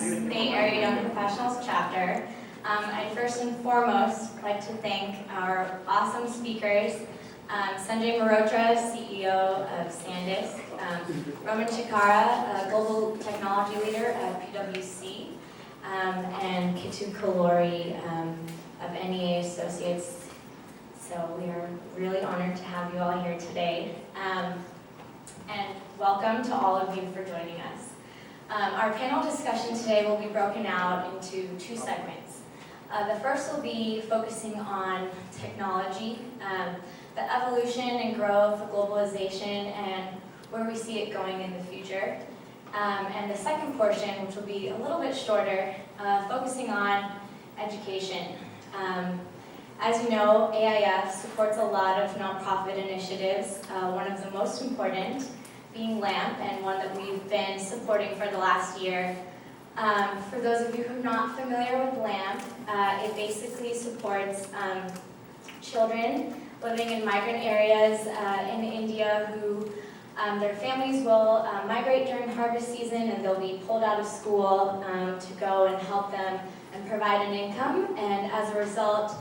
AIF's Bay Area Young Professionals chapter. I'd first and foremost like to thank our awesome speakers, Sanjay Mehrotra, CEO of SanDisk, Roman Chikara, Global Technology Leader at PwC, and Kitu Kalori of NEA Associates. So we are really honored to have you all here today. And welcome to all of you for joining us. Our panel discussion today will be broken out into two segments. The first will be focusing on technology, the evolution and growth of globalization, and where we see it going in the future. And the second portion, which will be a little bit shorter, focusing on education. As you know, AIF supports a lot of nonprofit initiatives, one of the most important being LAMP, and one that we've been supporting for the last year. For those of you who are not familiar with LAMP, it basically supports children living in migrant areas in India who their families will migrate during harvest season, and they'll be pulled out of school to go and help them and provide an income. And as a result,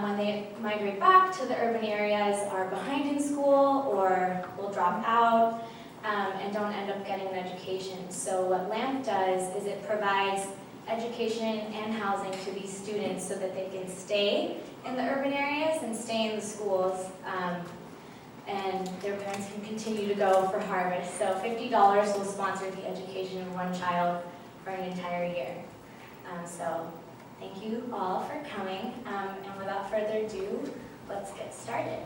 when they migrate back to the urban areas, are behind in school or will drop out and don't end up getting an education. So what LAMP does is it provides education and housing to these students so that they can stay in the urban areas and stay in the schools, and their parents can continue to go for harvest. So $50 will sponsor the education of one child for an entire year. So thank you all for coming, and without further ado, let's get started.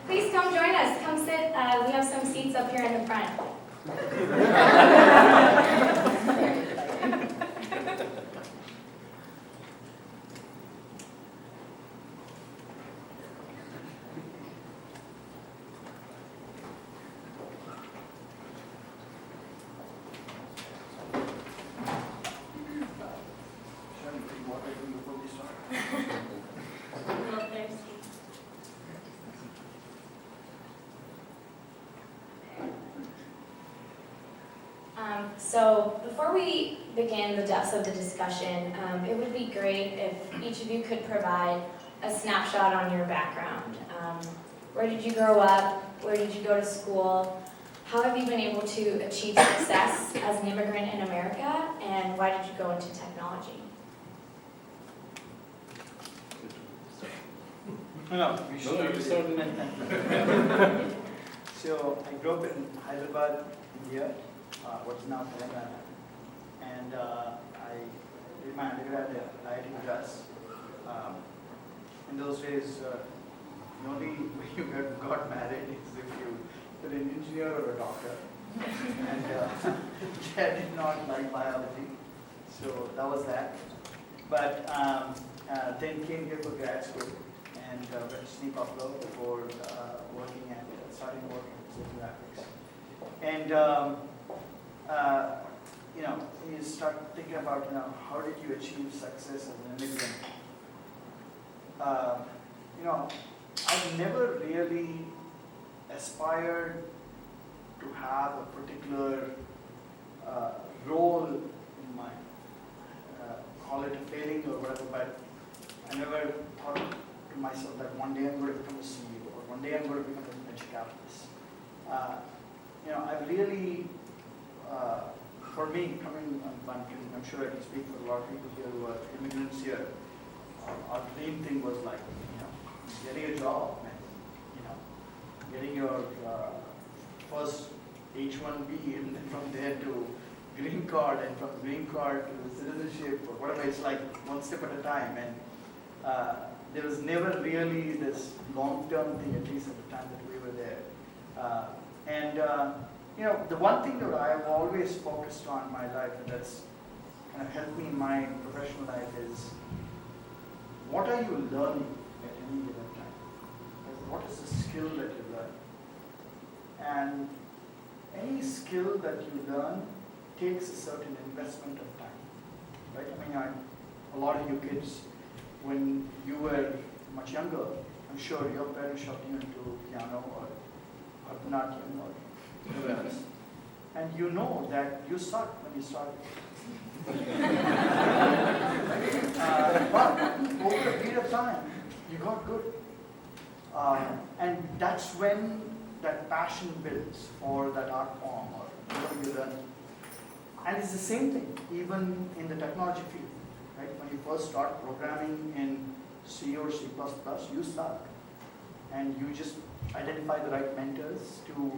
Please come join us. Come sit. We have some seats up here in the front. So before we begin the depths of the discussion, it would be great if each of you could provide a snapshot on your background. Where did you grow up? Where did you go to school? How have you been able to achieve success as an immigrant in America? And why did you go into technology? No, we should start. So I grew up in Hyderabad, India, what's now Telangana, and I did my undergrad at IIT Madras. In those days, the only way you got married is if you were an engineer or a doctor, and I did not like biology, so that was that. But then came here for grad school and went to SNE Buffalo before starting working at Silicon Graphics. And you start thinking about, how did you achieve success as an immigrant? I've never really aspired to have a particular role in my, call it a failing or whatever, but I never thought to myself that one day I'm going to become a CEO or one day I'm going to become a venture capitalist. I've really, for me, I'm sure I can speak for a lot of people here who are immigrants here. Our dream thing was like, getting a job and, getting your first H-1B, and then from there to green card, and from green card to citizenship or whatever. It's like one step at a time. And there was never really this long-term thing, at least at the time that we were there. The one thing that I have always focused on in my life, and that's kind of helped me in my professional life, is what are you learning at any given time? What is the skill that you learn? And any skill that you learn takes a certain investment of time, right? I a lot of you kids, when you were much younger, I'm sure your parents shoved you into piano or Bharatanatyam or whatever else. And you know that you sucked when you started. But over a period of time, you got good. And that's when that passion builds for that art form or whatever you learn. And it's the same thing, even in the technology field. Right? When you first start programming in C or C++, you suck. And you just identify the right mentors to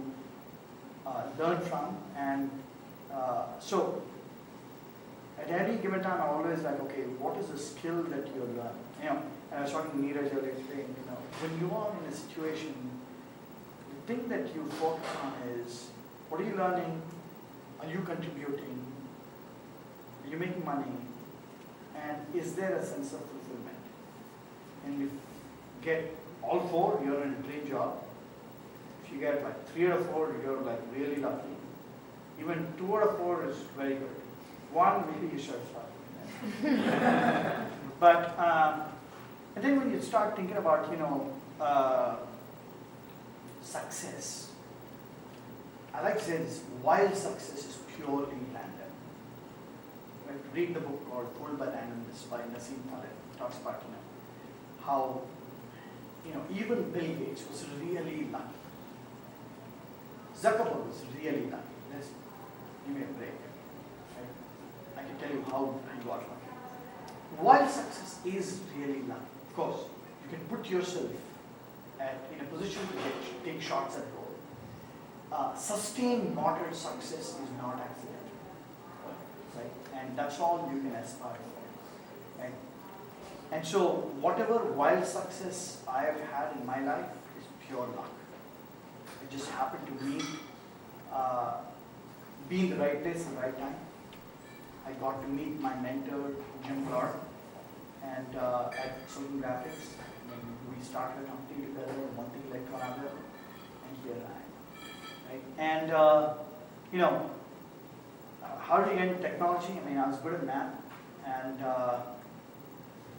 learn from. And so, at any given time, I'm always like, okay, what is the skill that you learn? And I was talking to Neeraj earlier today, when you are in a situation, the thing that you focus on is, what are you learning? Are you contributing? Are you making money? And is there a sense of fulfillment? And if you get all four, you're in a dream job. If you get like 3 out of 4, you're like really lucky. Even 2 out of 4 is very good. 1, maybe you should start. But and then when you start thinking about success, I like to say this: while success is purely random. Right? Read the book called "Fooled by Randomness" by Nassim Taleb. It talks about how even Bill Gates was really lucky. Zuckerberg was really lucky. Let's give me a break. Right? I can tell you how he got lucky. While success is really lucky, of course, you can put yourself in a position to take shots at goal. Sustained moderate success is not accidental. Right? And that's all you can aspire for. Right? And so whatever wild success I have had in my life is pure luck. It just happened to be in the right place at the right time. I got to meet my mentor, Jim Clark, and at Silicon Graphics. And we started a company together, and one thing led to another, and here I am. Right? And how did I get into technology? I mean, I was good at math, and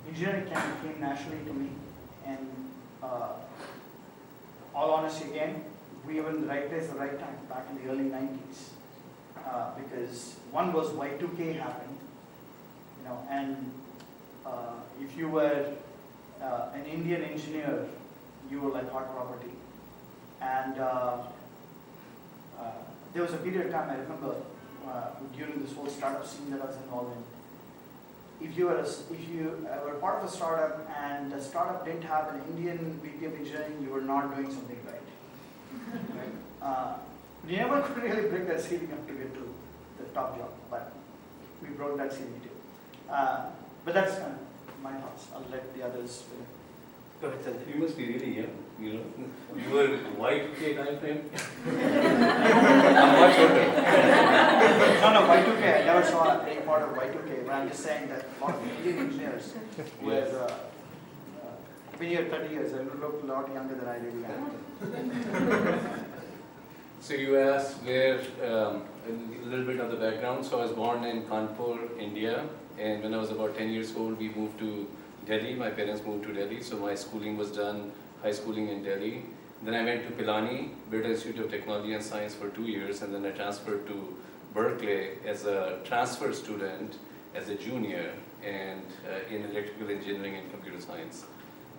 engineering came naturally to me. And all honesty again, we were in the right place at the right time, back in the early 90s. Because one was Y2K happened, and if you were an Indian engineer, you were like hot property. And there was a period of time, I remember, during this whole startup scene that I was involved in. If you were part of a startup and the startup didn't have an Indian VP of engineering, you were not doing something right. Right? We never could really break that ceiling up to get to the top job, but we broke that ceiling too. But that's kind of my thoughts. I'll let the others. Go ahead, Sanjay. You must be really young, You were Y2K time frame? I'm much older. No, Y2K, I never saw any part of Y2K, but I'm just saying that a lot of Indian engineers were, been here 30 years, I look a lot younger than I really am. So you asked where, a little bit of the background. So I was born in Kanpur, India, and when I was about 10 years old, we moved to Delhi. My parents moved to Delhi, so my schooling was done, high schooling in Delhi. Then I went to Pilani, British Institute of Technology and Science for 2 years, and then I transferred to Berkeley as a transfer student, as a junior, and in electrical engineering and computer science.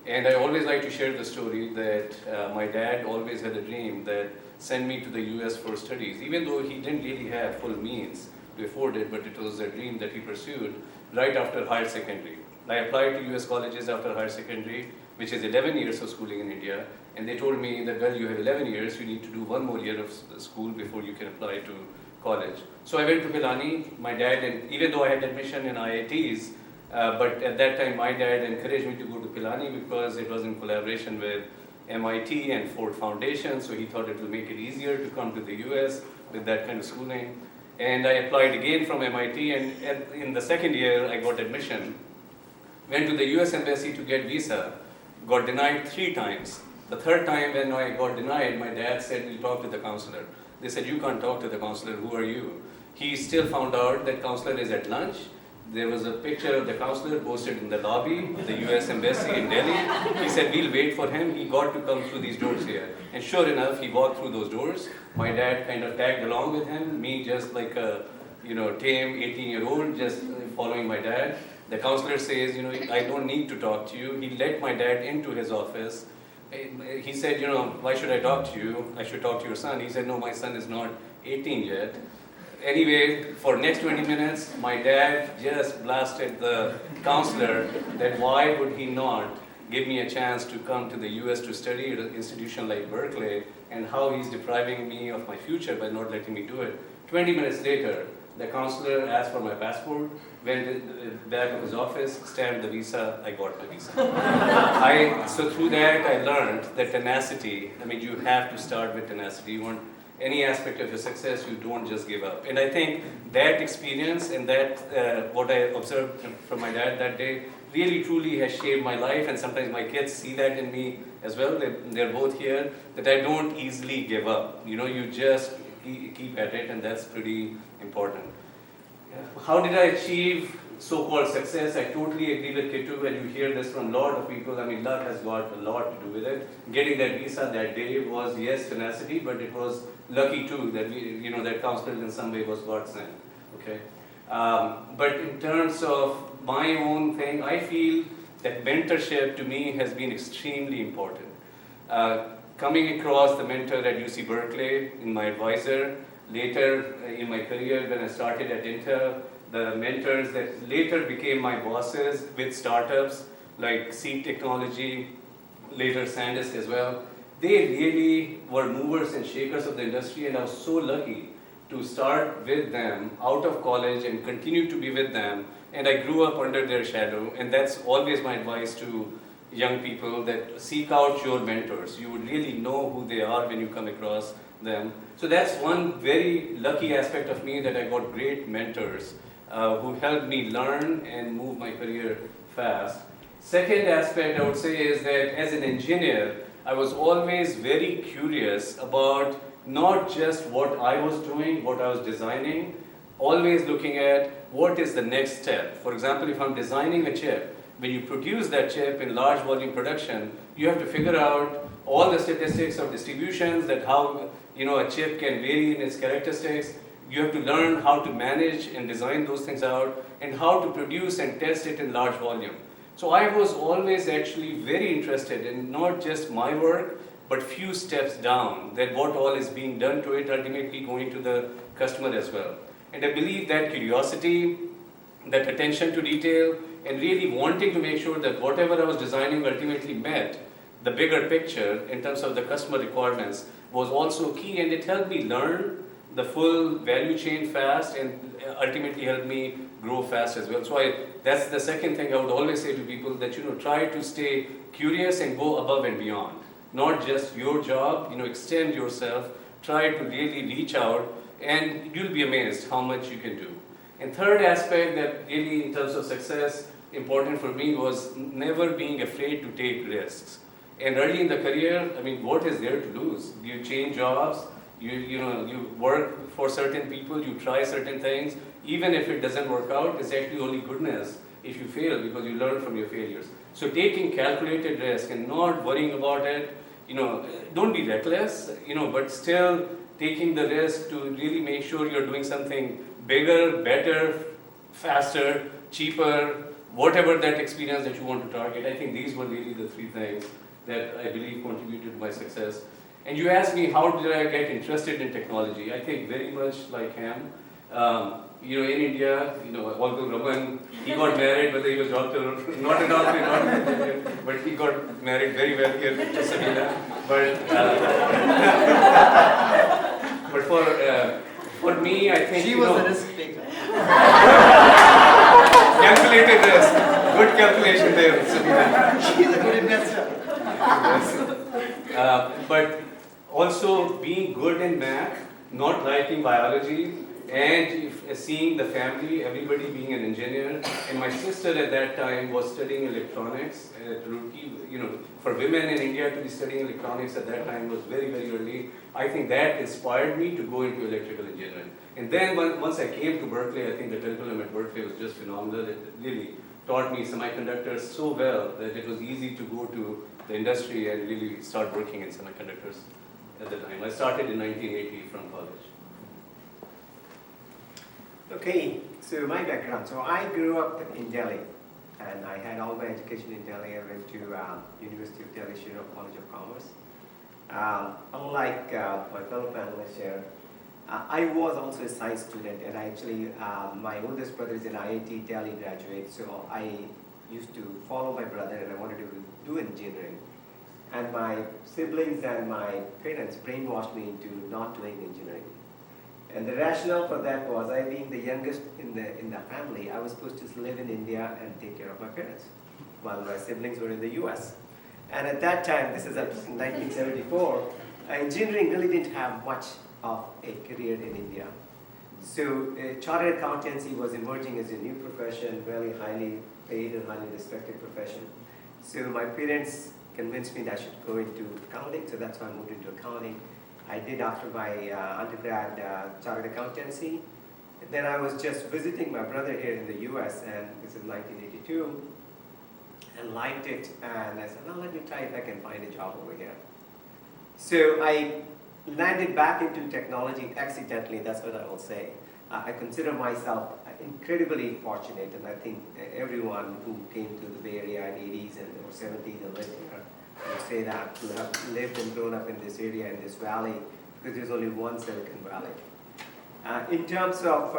And I always like to share the story that my dad always had a dream that sent me to the US for studies, even though he didn't really have full means to afford it, but it was a dream that he pursued right after higher secondary. I applied to US colleges after higher secondary, which is 11 years of schooling in India, and they told me that, well, you have 11 years, you need to do 1 more year of school before you can apply to college. So I went to Pilani. My dad, and even though I had admission in IITs, but at that time my dad encouraged me to go to Pilani because it was in collaboration with MIT and Ford Foundation, so he thought it will make it easier to come to the US with that kind of schooling. And I applied again from MIT, and in the second year I got admission. Went to the US Embassy to get visa, got denied 3 times. The third time when I got denied, my dad said, we'll talk to the counselor. They said, you can't talk to the counselor, who are you? He still found out that counselor is at lunch, there was a picture of the counselor posted in the lobby of the US Embassy in Delhi. He said, we'll wait for him. He got to come through these doors here. And sure enough, he walked through those doors. My dad kind of tagged along with him, me just like a tame 18-year-old, just following my dad. The counselor says, I don't need to talk to you. He let my dad into his office. He said, why should I talk to you? I should talk to your son. He said, no, my son is not 18 yet. Anyway, for next 20 minutes, my dad just blasted the counselor that why would he not give me a chance to come to the US to study at an institution like Berkeley, and how he's depriving me of my future by not letting me do it. 20 minutes later, the counselor asked for my passport, went to the back of his office, stamped the visa, I got the visa. So through that, I learned that tenacity, you have to start with tenacity. You want any aspect of your success, you don't just give up. And I think that experience and that what I observed from my dad that day really truly has shaped my life, and sometimes my kids see that in me as well. They're both here, that I don't easily give up. You just keep at it, and that's pretty important. How did I achieve so-called success? I totally agree with Kitu, and you hear this from a lot of people. Luck has got a lot to do with it. Getting that visa that day was, yes, tenacity, but it was lucky too that that counselor in some way was God sent. Okay, but in terms of my own thing, I feel that mentorship to me has been extremely important. Coming across the mentor at UC Berkeley, in my advisor, later in my career when I started at Intel, the mentors that later became my bosses with startups like Seed Technology, later SanDisk as well, they really were movers and shakers of the industry, and I was so lucky to start with them out of college and continue to be with them, and I grew up under their shadow. And that's always my advice to young people, that seek out your mentors. You would really know who they are when you come across them. So that's one very lucky aspect of me, that I got great mentors who helped me learn and move my career fast. Second aspect I would say is that as an engineer, I was always very curious about not just what I was doing, what I was designing, always looking at what is the next step. For example, if I'm designing a chip, when you produce that chip in large volume production, you have to figure out all the statistics of distributions, that how a chip can vary in its characteristics. You have to learn how to manage and design those things out, and how to produce and test it in large volume. So I was always actually very interested in not just my work, but few steps down, that what all is being done to it, ultimately going to the customer as well. And I believe that curiosity, that attention to detail, and really wanting to make sure that whatever I was designing ultimately met the bigger picture in terms of the customer requirements was also key, and it helped me learn the full value chain fast, and ultimately helped me grow fast as well. So that's the second thing I would always say to people, that try to stay curious and go above and beyond. Not just your job, extend yourself, try to really reach out, and you'll be amazed how much you can do. And third aspect that really in terms of success important for me was never being afraid to take risks. And early in the career, what is there to lose? You change jobs, you work for certain people, you try certain things. Even if it doesn't work out, it's actually only goodness if you fail, because you learn from your failures. So taking calculated risk and not worrying about it, don't be reckless, but still taking the risk to really make sure you're doing something bigger, better, faster, cheaper, whatever that experience that you want to target. I think these were really the three things that I believe contributed to my success. And you asked me, how did I get interested in technology? I think very much like him. In India, although Raman, he got married, whether he was doctor or not a doctor, not an engineer, but he got married very well here to Sabina. But for me, I think she was a risk taker. Calculated risk, good calculation there, Sabina. She's a good investor. But also being good in math, not liking biology, And seeing the family, everybody being an engineer, and my sister at that time was studying electronics at Roorkee. You know, for women in India to be studying electronics at that time was very, very early. I think that inspired me to go into electrical engineering. And then once I came to Berkeley, I think the curriculum at Berkeley was just phenomenal. It really taught me semiconductors so well that it was easy to go to the industry and really start working in semiconductors at the time. I started in 1980 from college. Okay, so my background. So I grew up in Delhi, and I had all my education in Delhi. I went to University of Delhi, Shri Ram College of Commerce. Unlike my fellow panelists here, I was also a science student, and my oldest brother is an IIT Delhi graduate, so I used to follow my brother, and I wanted to do engineering. And my siblings and my parents brainwashed me into not doing engineering. And the rationale for that was, I being the youngest in the family, I was supposed to live in India and take care of my parents, while my siblings were in the US. And at that time, this is in 1974, engineering really didn't have much of a career in India. So chartered accountancy was emerging as a new profession, very highly paid and highly respected profession. So my parents convinced me that I should go into accounting, so that's why I moved into accounting. I did after my undergrad chartered accountancy. And then I was just visiting my brother here in the US, and this is 1982, and liked it, and I said, well, let me try if I can find a job over here. So I landed back into technology accidentally, that's what I will say. I consider myself incredibly fortunate, and I think everyone who came to the Bay Area in the 80s and or 70s and lived here would say that, to have lived and grown up in this area, in this valley, because there's only one Silicon Valley. In terms of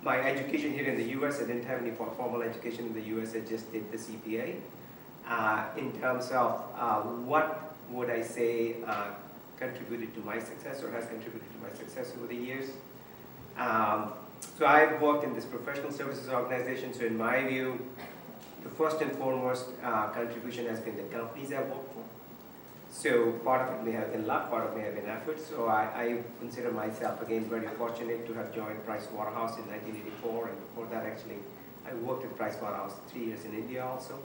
my education here in the US, I didn't have any formal education in the US, I just did the CPA. In terms of what would I say contributed to my success or has contributed to my success over the years. So I've worked in this professional services organization, so in my view, the first and foremost contribution has been the companies I've worked for. So part of it may have been luck, part of it may have been effort. So I consider myself again very fortunate to have joined Price Waterhouse in 1984, and before that actually I worked at Price Waterhouse 3 years in India also.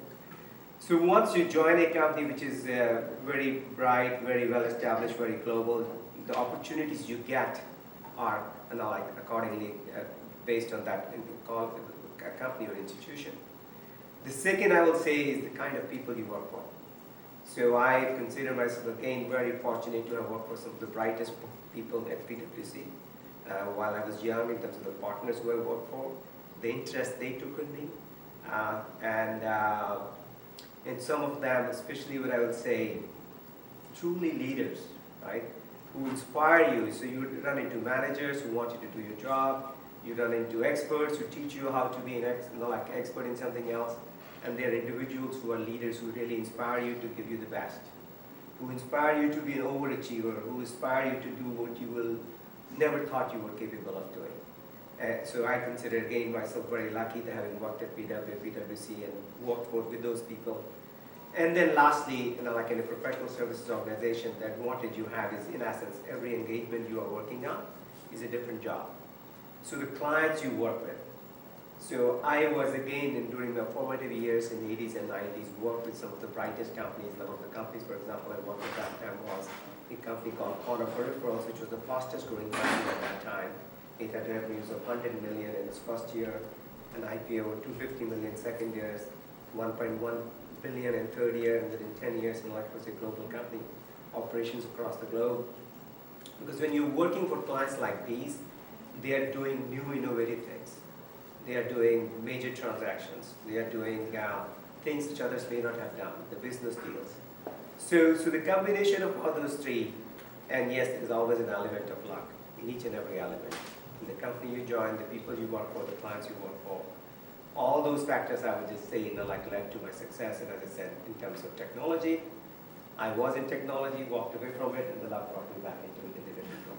So once you join a company which is very bright, very well established, very global, the opportunities you get are accordingly based on that company or institution. The second I will say is the kind of people you work for. So I consider myself again very fortunate to have worked for some of the brightest people at PwC. While I was young, in terms of the partners who I worked for, the interest they took in me, and some of them, especially what I would say, truly leaders, right, who inspire you. So you run into managers who want you to do your job, you run into experts who teach you how to be an expert in something else, and there are individuals who are leaders who really inspire you to give you the best, who inspire you to be an overachiever, who inspire you to do what you will never thought you were capable of doing. So I consider again myself very lucky to having worked at PwC and worked with those people. And then lastly, like in a professional services organization, the advantage you have is, in essence, every engagement you are working on is a different job. So the clients you work with. So I was again, during my formative years in the 80s and 90s, worked with some of the brightest companies. One of the companies, for example, I worked with at that time was a company called Corner Peripherals, which was the fastest growing company at that time. It had revenues of 100 million in its first year, an IPO of 250 million second year, 1.1 billion in third year, and within 10 years, it was a global company, operations across the globe. Because when you're working for clients like these, they are doing new innovative things. They are doing major transactions. They are doing things which others may not have done, the business deals. So the combination of all those three, and yes, there's always an element of luck in each and every element. In the company you join, the people you work for, the clients you work for, all those factors I would just say led to my success. And as I said, in terms of technology, I was in technology, walked away from it, and the luck brought me back into it in a different role.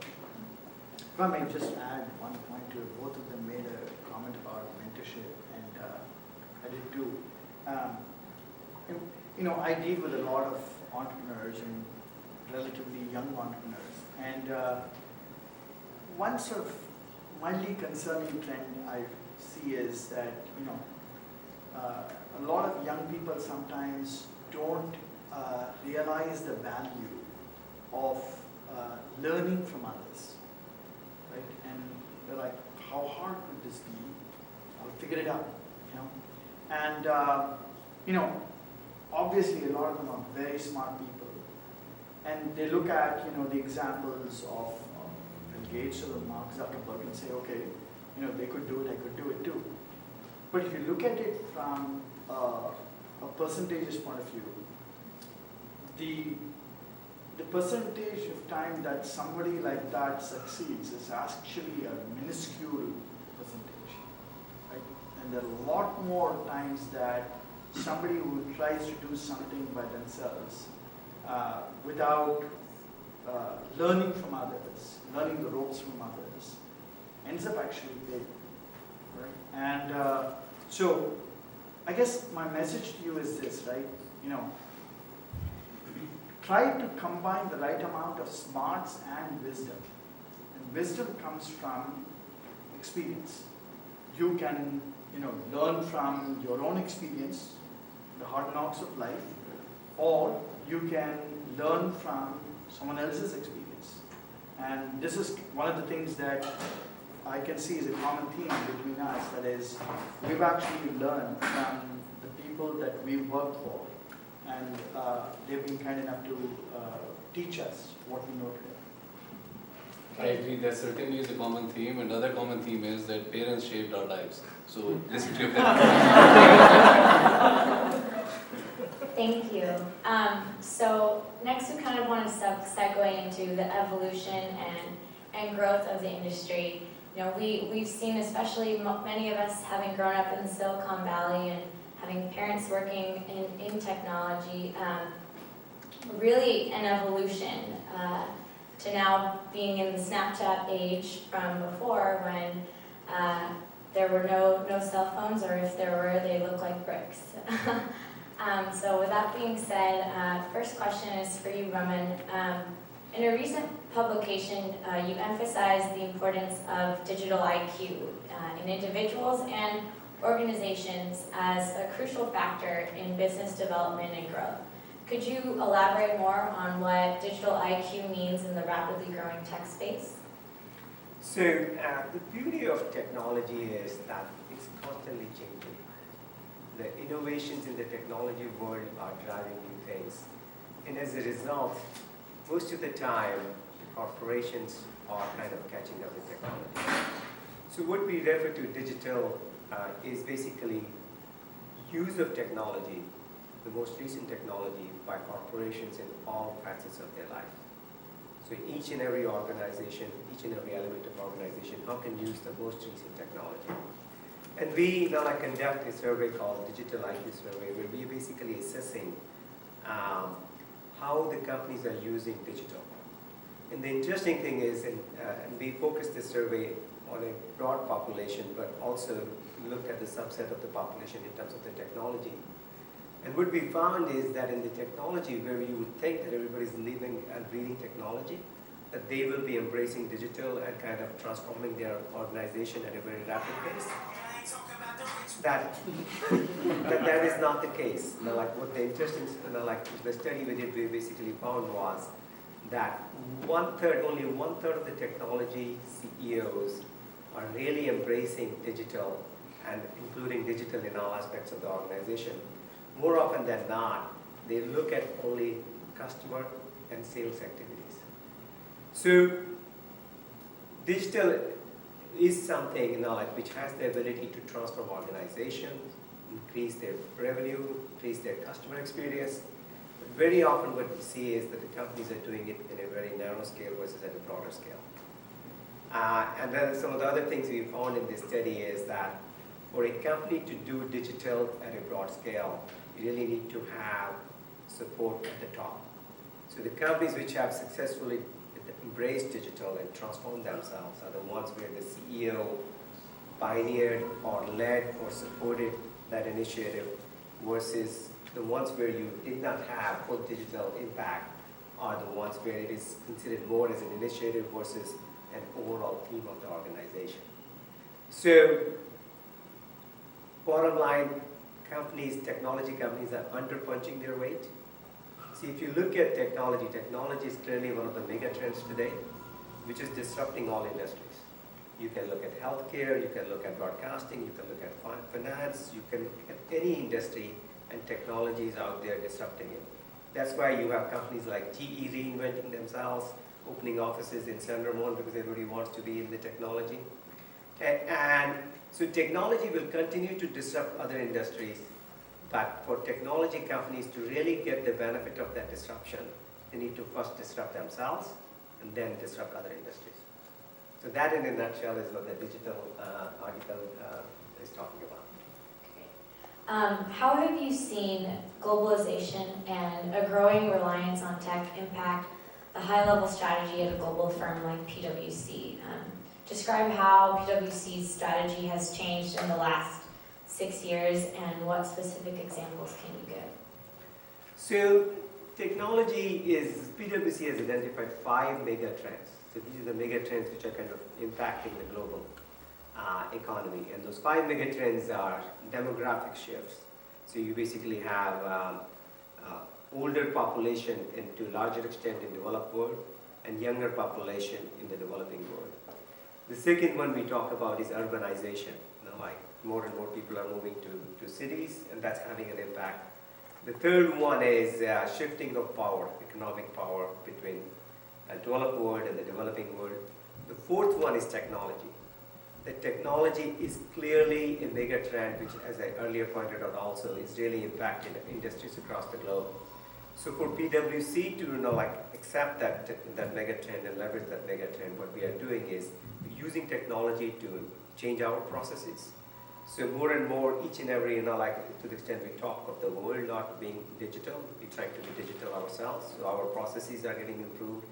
If I may just add one point to it, both of them made a comment about mentorship, and I did too. I deal with a lot of entrepreneurs and relatively young entrepreneurs, and one sort of mildly concerning trend I see is that, a lot of young people sometimes don't realize the value of learning from others, right? And they're like, how hard could this be? I'll figure it out, And, obviously a lot of them are very smart people. And they look at, the examples of Bill Gates or Mark Zuckerberg and say, okay, they could do it, I could do it too. But if you look at it from a percentages point of view, the percentage of time that somebody like that succeeds is actually a minuscule percentage, right? And there are a lot more times that somebody who tries to do something by themselves without learning from others, learning the ropes from others, ends up actually big, right? And so I guess my message to you is this, right? Try to combine the right amount of smarts and wisdom. And wisdom comes from experience. You can, learn from your own experience, the hard knocks of life, or you can learn from someone else's experience. And this is one of the things that I can see is a common theme between us, that is, we've actually learned from the people that we work for, and they've been kind enough to teach us what we know today. I agree, that certainly is a common theme. Another common theme is that parents shaped our lives. So listen to your parents. Thank you. So next we kind of want to segue into the evolution and growth of the industry. We've seen, especially many of us having grown up in the Silicon Valley and having parents working in technology, really an evolution to now being in the Snapchat age from before when there were no cell phones, or if there were, they looked like bricks. So with that being said, first question is for you, Raman. In a recent publication, you emphasized the importance of digital IQ in individuals and organizations as a crucial factor in business development and growth. Could you elaborate more on what digital IQ means in the rapidly growing tech space? So the beauty of technology is that it's constantly changing. The innovations in the technology world are driving new things. And as a result, most of the time, corporations are kind of catching up with technology. So what we refer to digital is basically use of technology, the most recent technology, by corporations in all facets of their life. So each and every organization, each and every element of organization, how can use the most recent technology. And we now conduct a survey called Digital IQ Survey, where we're basically assessing how the companies are using digital. And the interesting thing is, and we focus this survey on a broad population, but also look at the subset of the population in terms of the technology. And what we found is that in the technology, where you would think that everybody's living and breathing technology, that they will be embracing digital and kind of transforming their organization at a very rapid pace. That is not the case. What the interesting, the study we did, we basically found was that only one third of the technology CEOs are really embracing digital and including digital in all aspects of the organization. More often than not, they look at only customer and sales activities. So digital is something which has the ability to transform organizations, increase their revenue, increase their customer experience. But very often what we see is that the companies are doing it in a very narrow scale versus at a broader scale. And then some of the other things we found in this study is that for a company to do digital at a broad scale, you really need to have support at the top. So the companies which have successfully embraced digital and transformed themselves are the ones where the CEO pioneered or led or supported that initiative, versus the ones where you did not have full digital impact are the ones where it is considered more as an initiative versus and overall theme of the organization. So, bottom line, technology companies are underpunching their weight. See, if you look at technology, technology is clearly one of the mega trends today, which is disrupting all industries. You can look at healthcare, you can look at broadcasting, you can look at finance, you can look at any industry, and technology is out there disrupting it. That's why you have companies like GE reinventing themselves, opening offices in San Ramon because everybody wants to be in the technology. And so technology will continue to disrupt other industries, but for technology companies to really get the benefit of that disruption, they need to first disrupt themselves and then disrupt other industries. So that in a nutshell is what the digital article is talking about. How have you seen globalization and a growing reliance on tech impact the high-level strategy at a global firm like PwC? Describe how PwC's strategy has changed in the last 6 years and what specific examples can you give? So PwC has identified 5 mega trends. So these are the mega trends which are kind of impacting the global economy. And those 5 mega trends are demographic shifts. So you basically have older population and to a larger extent in developed world and younger population in the developing world. The second one we talk about is urbanization. Like more and more people are moving to cities, and that's having an impact. The third one is shifting of power, economic power between the developed world and the developing world. The fourth one is technology. The technology is clearly a mega trend, which, as I earlier pointed out, also is really impacting industries across the globe. So for PwC to accept that mega trend and leverage that mega trend, what we are doing is using technology to change our processes. So more and more, each and every, to the extent we talk of the world not being digital, we try to be digital ourselves. So our processes are getting improved.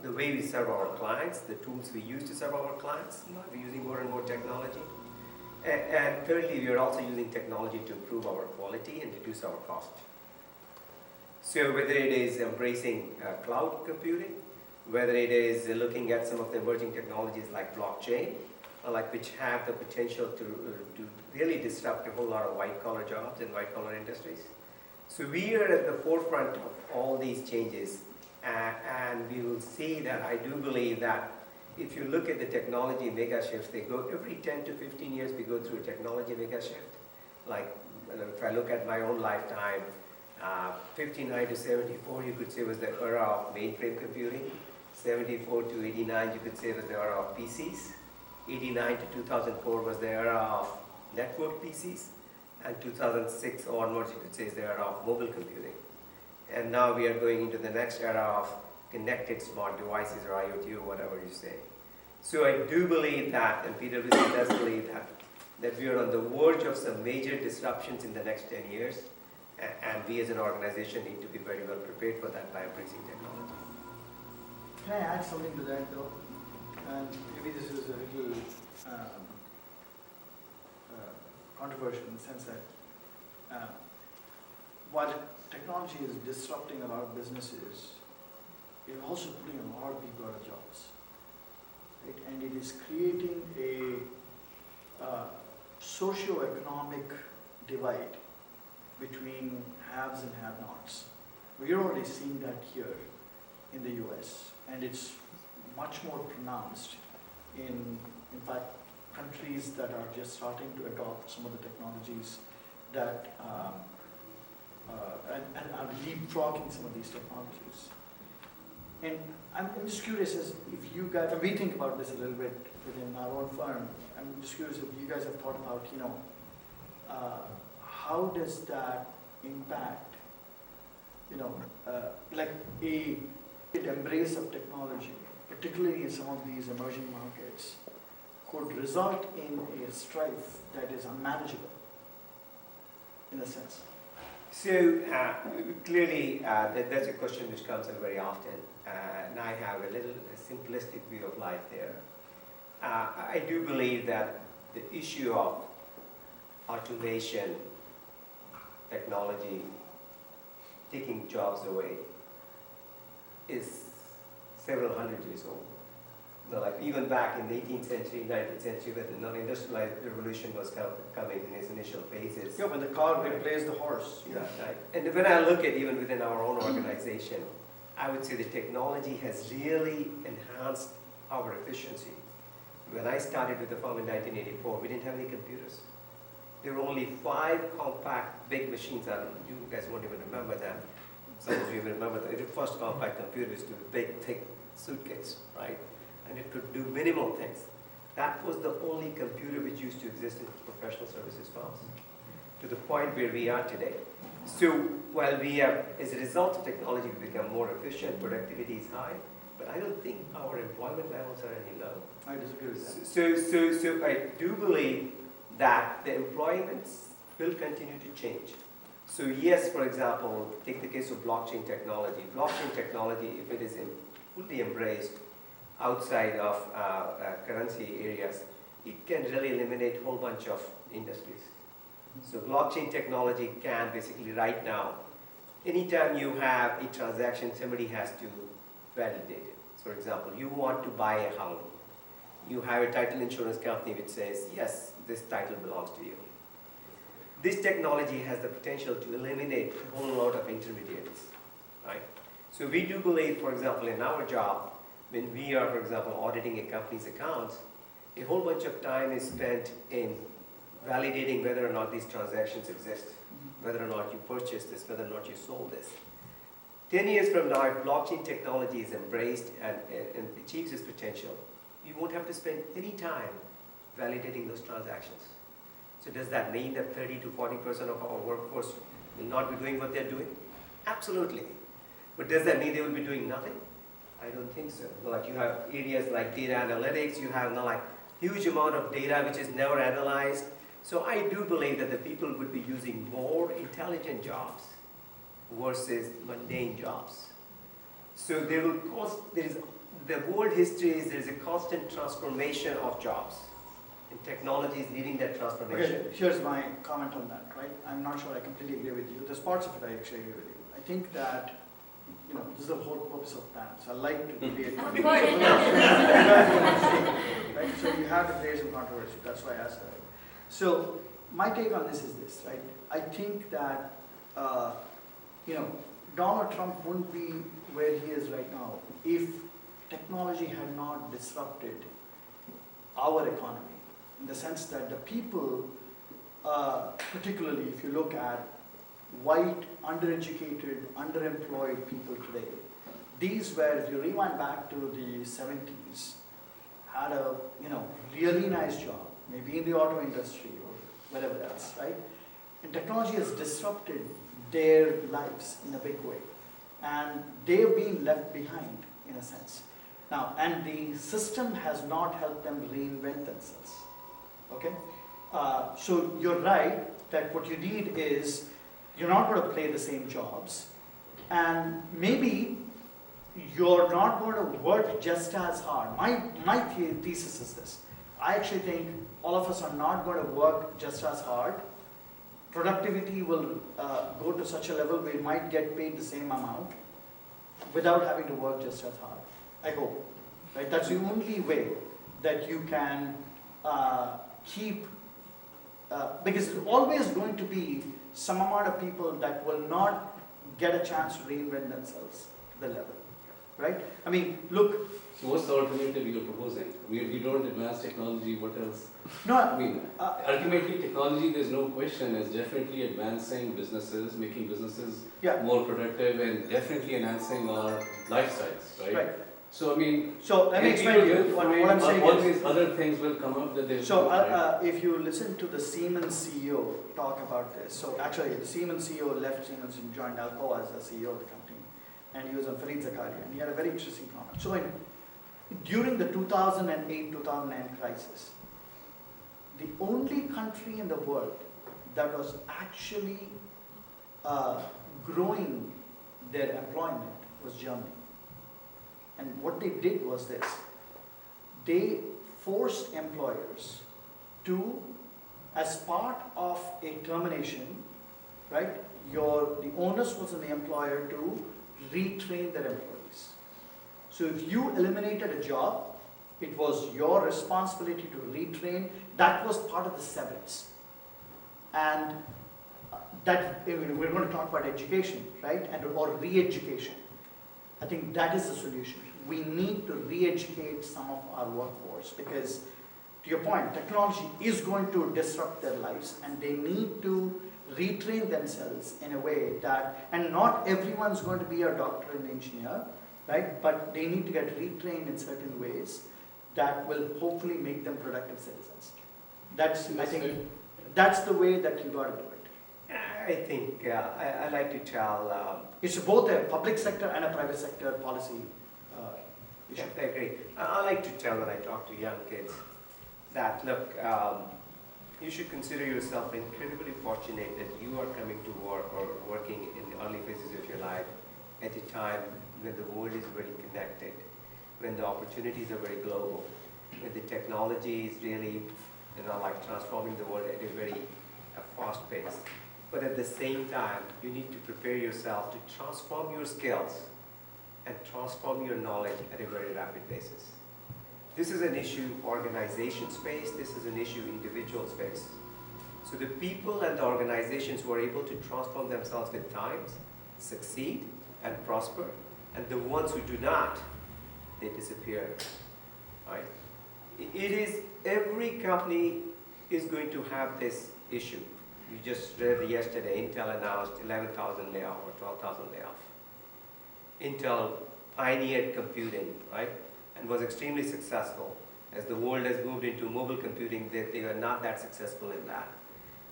The way we serve our clients, the tools we use to serve our clients, we're using more and more technology. And thirdly, we are also using technology to improve our quality and reduce our cost. So whether it is embracing cloud computing, whether it is looking at some of the emerging technologies like blockchain, which have the potential to really disrupt a whole lot of white-collar jobs and white-collar industries. So we are at the forefront of all these changes, and we will see that. I do believe that if you look at the technology mega shifts, they go every 10 to 15 years, we go through a technology mega shift. Like if I look at my own lifetime, 59 to 74, you could say was the era of mainframe computing. 74 to 89, you could say was the era of PCs. 89 to 2004 was the era of network PCs. And 2006 onwards, you could say is the era of mobile computing. And now we are going into the next era of connected smart devices or IoT or whatever you say. So I do believe that, and PwC does believe that we are on the verge of some major disruptions in the next 10 years. And we as an organization need to be very well prepared for that by embracing technology. Can I add something to that though? And maybe this is a little controversial in the sense that while technology is disrupting a lot of businesses, it is also putting a lot of people out of jobs. Right? And it is creating a socio-economic divide between haves and have-nots. We're already seeing that here in the US, and it's much more pronounced in fact, countries that are just starting to adopt some of the technologies that and are leapfrogging some of these technologies. And I'm just curious as if you guys, and we think about this a little bit within our own firm, I'm just curious if you guys have thought about, how does that impact, like a embrace of technology, particularly in some of these emerging markets, could result in a strife that is unmanageable, in a sense. So clearly, that's a question which comes up very often, and I have a little simplistic view of life there. I do believe that the issue of automation, technology, taking jobs away is several hundred years old. Like even back in the 18th century, 19th century, when the non-industrial revolution was coming in its initial phases. Yeah, when the car replaced the horse. Yeah, right. And when I look at even within our own organization, I would say the technology has really enhanced our efficiency. When I started with the firm in 1984, we didn't have any computers. There were only 5 compact big machines. I don't know, you guys won't even remember them. Some of you even remember the first compact computers to a big, thick suitcase, right? And it could do minimal things. That was the only computer which used to exist in professional services firms, to the point where we are today. So while we have, as a result of technology, we become more efficient, productivity is high, but I don't think our employment levels are any low. I disagree with that. So I do believe that the employments will continue to change. So yes, for example, take the case of blockchain technology. Blockchain technology, if it is fully embraced outside of currency areas, it can really eliminate a whole bunch of industries. So blockchain technology can basically right now, anytime you have a transaction, somebody has to validate it. So for example, you want to buy a home. You have a title insurance company which says, yes, this title belongs to you. This technology has the potential to eliminate a whole lot of intermediaries, right? So we do believe, for example, in our job, when we are, for example, auditing a company's accounts, a whole bunch of time is spent in validating whether or not these transactions exist, whether or not you purchased this, whether or not you sold this. 10 years from now, if blockchain technology is embraced and achieves its potential, you won't have to spend any time validating those transactions. So does that mean that 30 to 40% of our workforce will not be doing what they're doing? Absolutely. But does that mean they will be doing nothing? I don't think so. Like you have areas like data analytics, you have like huge amount of data which is never analyzed. So I do believe that the people would be using more intelligent jobs versus mundane jobs. So there is the world history is there is a constant transformation of jobs. And technology is leading that transformation. Okay, here's my comment on that, right? I'm not sure I completely agree with you. There's parts of it I actually agree with you. I think that, you know, this is the whole purpose of panels. I like to create controversy. Right? So you have to create some controversy. That's why I asked that. So my take on this is this, right? I think that, you know, Donald Trump wouldn't be where he is right now if technology had not disrupted our economy. In the sense that the people, particularly if you look at white, undereducated, underemployed people today, these were, if you rewind back to the 70s, had a really nice job, maybe in the auto industry or whatever else, right? And technology has disrupted their lives in a big way. And they've been left behind, in a sense. Now, and the system has not helped them reinvent themselves. Okay? So you're right that what you need is, you're not going to play the same jobs, and maybe you're not going to work just as hard. My thesis is this. I actually think all of us are not going to work just as hard. Productivity will go to such a level where we might get paid the same amount without having to work just as hard. I hope. Right? That's the only way that you can keep, because there's always going to be some amount of people that will not get a chance to reinvent themselves to the level, right? I mean, look. So what's the alternative you're proposing? We don't advance technology, what else? No, I mean, ultimately technology, there's no question, is definitely advancing businesses, making businesses more productive, and definitely enhancing our lifestyles, right? Right. So I mean, so let me explain to you what I'm saying. All these other things will come up that they. So if you listen to the Siemens CEO talk about this, so actually the Siemens CEO left Siemens and joined Alcoa as the CEO of the company, and he was on Fareed Zakaria, and he had a very interesting comment. So during the 2008-2009 crisis, the only country in the world that was actually growing their employment was Germany. And what they did was this. They forced employers to, as part of a termination, right, the onus was on the employer to retrain their employees. So if you eliminated a job, It was your responsibility to retrain. That was part of the severance. And that we're going to talk about education, right? And or re-education. I think that is the solution. We need to re-educate some of our workforce because, to your point, technology is going to disrupt their lives, and they need to retrain themselves in a way that, and not everyone's going to be a doctor and engineer, right? But they need to get retrained in certain ways that will hopefully make them productive citizens. I think that's the way that you got to do it. I think I like to tell. It's both a public sector and a private sector policy issue. I agree. I like to tell when I talk to young kids that, look, you should consider yourself incredibly fortunate that you are coming to work or working in the early phases of your life at a time when the world is very connected, when the opportunities are very global, when the technology is really, like transforming the world at a very fast pace. But at the same time, you need to prepare yourself to transform your skills and transform your knowledge at a very rapid basis. This is an issue organization space, this is an issue individual space. So the people and the organizations who are able to transform themselves with times succeed and prosper, and the ones who do not, they disappear, right? It is, every company is going to have this issue. You just read yesterday, Intel announced 11,000 layoff or 12,000 layoff. Intel pioneered computing, right? And was extremely successful. As the world has moved into mobile computing, they were not that successful in that.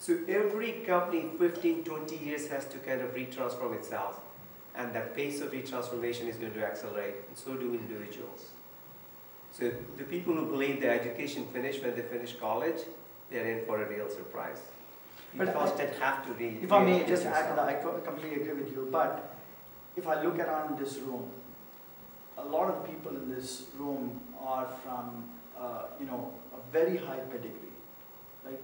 So every company, 15, 20 years has to kind of retransform itself. And that pace of retransformation is going to accelerate, and so do individuals. So the people who believe their education finished when they finish college, they're in for a real surprise. You But have to read. If I may just add to that, I completely agree with you, but if I look around this room, a lot of people in this room are from, a very high pedigree. Like,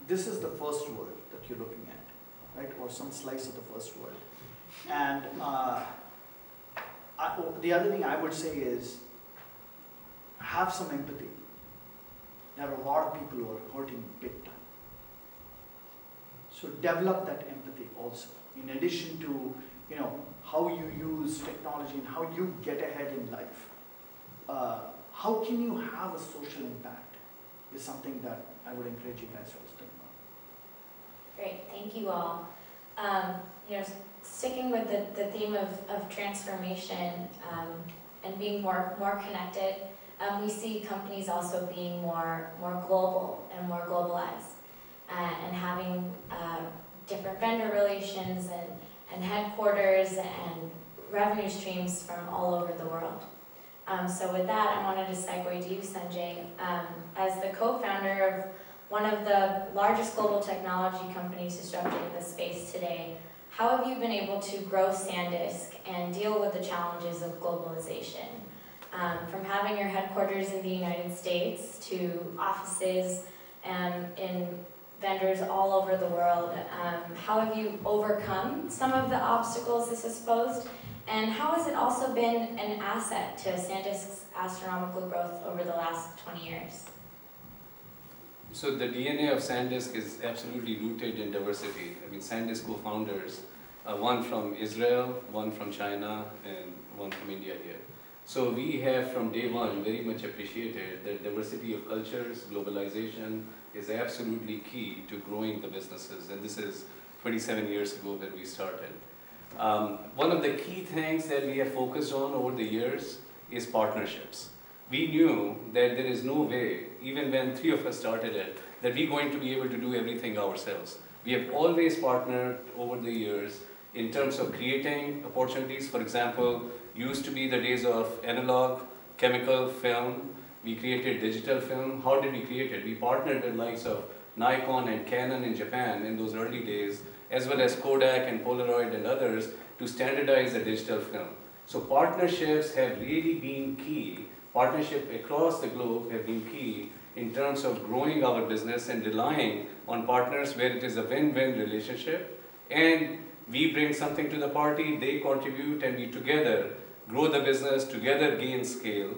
this is the first world that you're looking at, right? Or some slice of the first world. And the other thing I would say is, have some empathy. There are a lot of people who are hurting big time. So develop that empathy also. In addition to, how you use technology and how you get ahead in life. How can you have a social impact is something that I would encourage you guys to also think about. Great, thank you all. Sticking with the theme of transformation and being more connected, we see companies also being more global and more globalized and having different vendor relations and headquarters and revenue streams from all over the world. So with that, I wanted to segue to you, Sanjay. As the co-founder of one of the largest global technology companies disrupting the space today, how have you been able to grow SanDisk and deal with the challenges of globalization? From having your headquarters in the United States to offices in vendors all over the world, how have you overcome some of the obstacles this has posed? And how has it also been an asset to SanDisk's astronomical growth over the last 20 years? So the DNA of SanDisk is absolutely rooted in diversity. I mean, SanDisk co-founders, one from Israel, one from China, and one from India here. So we have from day one very much appreciated that diversity of cultures, globalization is absolutely key to growing the businesses. And this is 27 years ago when we started. One of the key things that we have focused on over the years is partnerships. We knew that there is no way, even when three of us started it, that we're going to be able to do everything ourselves. We have always partnered over the years in terms of creating opportunities. For example, used to be the days of analog, chemical, film. We created digital film. How did we create it? We partnered with likes of Nikon and Canon in Japan in those early days, as well as Kodak and Polaroid and others to standardize the digital film. So partnerships have really been key. Partnership across the globe have been key in terms of growing our business and relying on partners where it is a win-win relationship. And we bring something to the party, they contribute, and we together grow the business, together gain scale.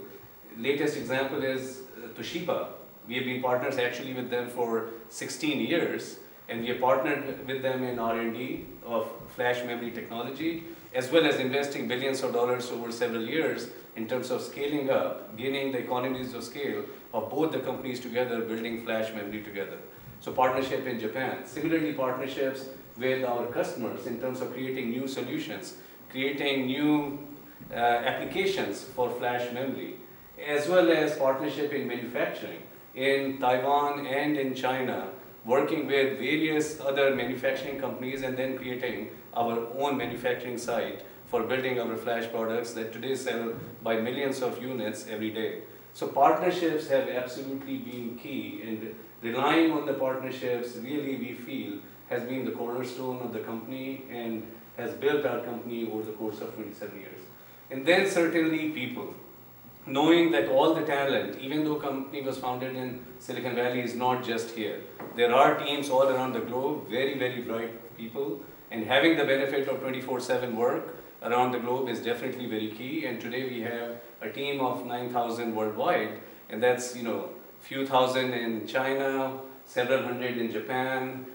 latest example is Toshiba. We have been partners actually with them for 16 years, and we have partnered with them in R&D of flash memory technology, as well as investing billions of dollars over several years in terms of scaling up, gaining the economies of scale of both the companies together, building flash memory together. So partnership in Japan. Similarly, partnerships with our customers in terms of creating new solutions, creating new applications for flash memory, as well as partnership in manufacturing in Taiwan and in China, working with various other manufacturing companies and then creating our own manufacturing site for building our flash products that today sell by millions of units every day. So partnerships have absolutely been key, and relying on the partnerships really we feel has been the cornerstone of the company and has built our company over the course of 27 years. And then certainly people. Knowing that all the talent, even though company was founded in Silicon Valley, is not just here. There are teams all around the globe, very, very bright people, and having the benefit of 24/7 work around the globe is definitely very key. And today we have a team of 9,000 worldwide, and that's, few thousand in China, several hundred in Japan,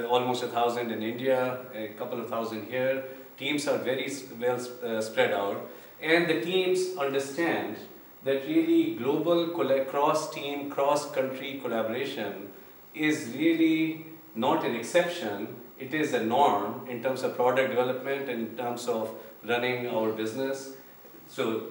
almost 1,000 in India, a couple of thousand here. Teams are very well spread out. And the teams understand that really global cross-team, cross-country collaboration is really not an exception, it is a norm in terms of product development, in terms of running our business. So,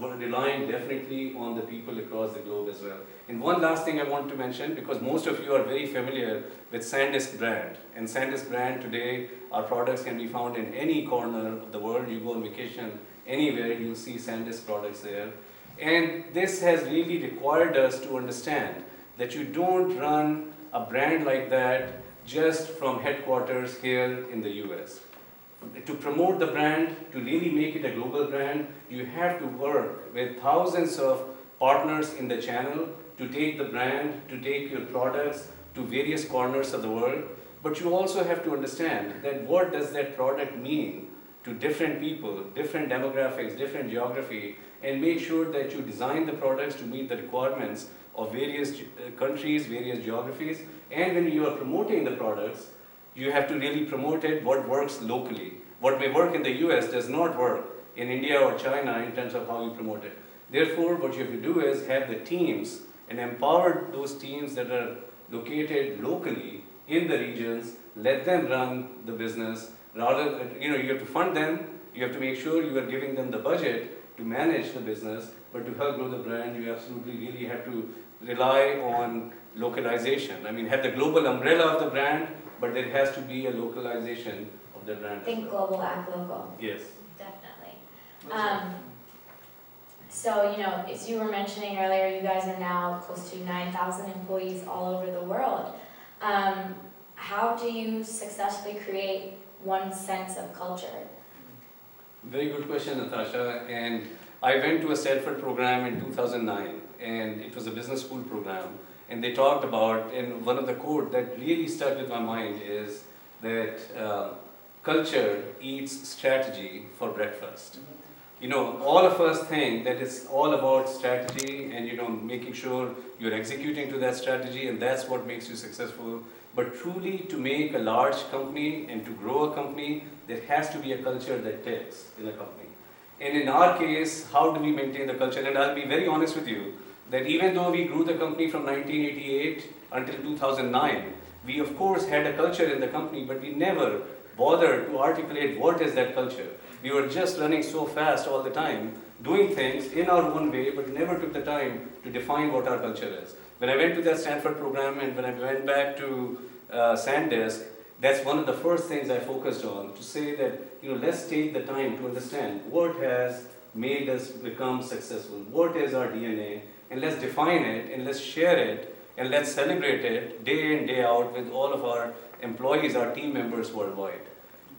we're relying definitely on the people across the globe as well. And one last thing I want to mention, because most of you are very familiar with SanDisk brand. And SanDisk brand today, our products can be found in any corner of the world. You go on vacation anywhere, you'll see SanDisk products there. And this has really required us to understand that you don't run a brand like that just from headquarters here in the US. To promote the brand, to really make it a global brand, you have to work with thousands of partners in the channel to take the brand, to take your products to various corners of the world. But you also have to understand that what does that product mean to different people, different demographics, different geography, and make sure that you design the products to meet the requirements of various countries, various geographies. And when you are promoting the products, you have to really promote it what works locally. What may work in the US does not work in India or China in terms of how you promote it. Therefore, what you have to do is have the teams and empower those teams that are located locally in the regions, let them run the business. Rather, you have to fund them, you have to make sure you are giving them the budget to manage the business, but to help grow the brand, you absolutely really have to rely on localization. I mean, have the global umbrella of the brand, but there has to be a localization of the brand. Think global, act local. Yes. Definitely. So, as you were mentioning earlier, you guys are now close to 9,000 employees all over the world. How do you successfully create one sense of culture? Very good question, Natasha. And I went to a Stanford program in 2009, and it was a business school program. And they talked about, and one of the quotes that really stuck with my mind is that culture eats strategy for breakfast. All of us think that it's all about strategy and making sure you're executing to that strategy, and that's what makes you successful. But truly, to make a large company and to grow a company, there has to be a culture that ticks in a company. And in our case, how do we maintain the culture? And I'll be very honest with you, that even though we grew the company from 1988 until 2009, we of course had a culture in the company, but we never bothered to articulate what is that culture. We were just running so fast all the time, doing things in our own way, but never took the time to define what our culture is. When I went to that Stanford program and when I went back to SanDisk, that's one of the first things I focused on, to say that, let's take the time to understand what has made us become successful, what is our DNA, and let's define it, and let's share it, and let's celebrate it day in, day out with all of our employees, our team members worldwide.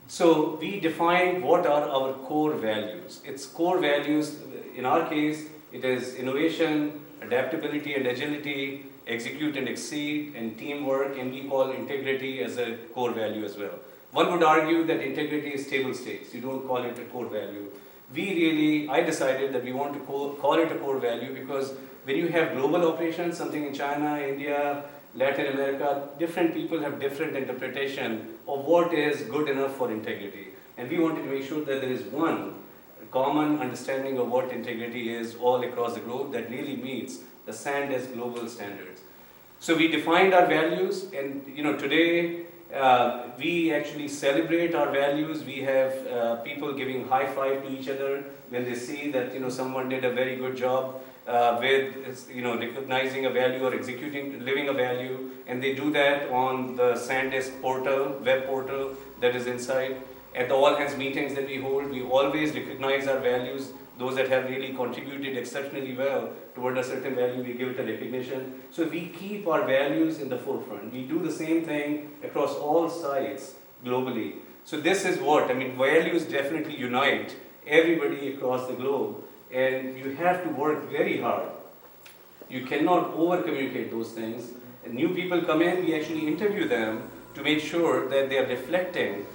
So we define what are our core values. Its core values, in our case, it is innovation, adaptability and agility, execute and exceed, and teamwork, and we call integrity as a core value as well. One would argue that integrity is table stakes. You don't call it a core value. I decided that we want to call it a core value because when you have global operations, something in China, India, Latin America, different people have different interpretation of what is good enough for integrity. And we wanted to make sure that there is one common understanding of what integrity is all across the globe that really meets the SANDESC global standards. So we defined our values, and today we actually celebrate our values. We have people giving high five to each other when they see that someone did a very good job with recognizing a value or living a value, and they do that on the SANDESC portal, web portal that is inside. At the all hands meetings that we hold, we always recognize our values. Those that have really contributed exceptionally well toward a certain value, we give it a recognition. So we keep our values in the forefront. We do the same thing across all sites globally. So this is values definitely unite everybody across the globe, and you have to work very hard. You cannot over-communicate those things. And new people come in, we actually interview them to make sure that they are reflecting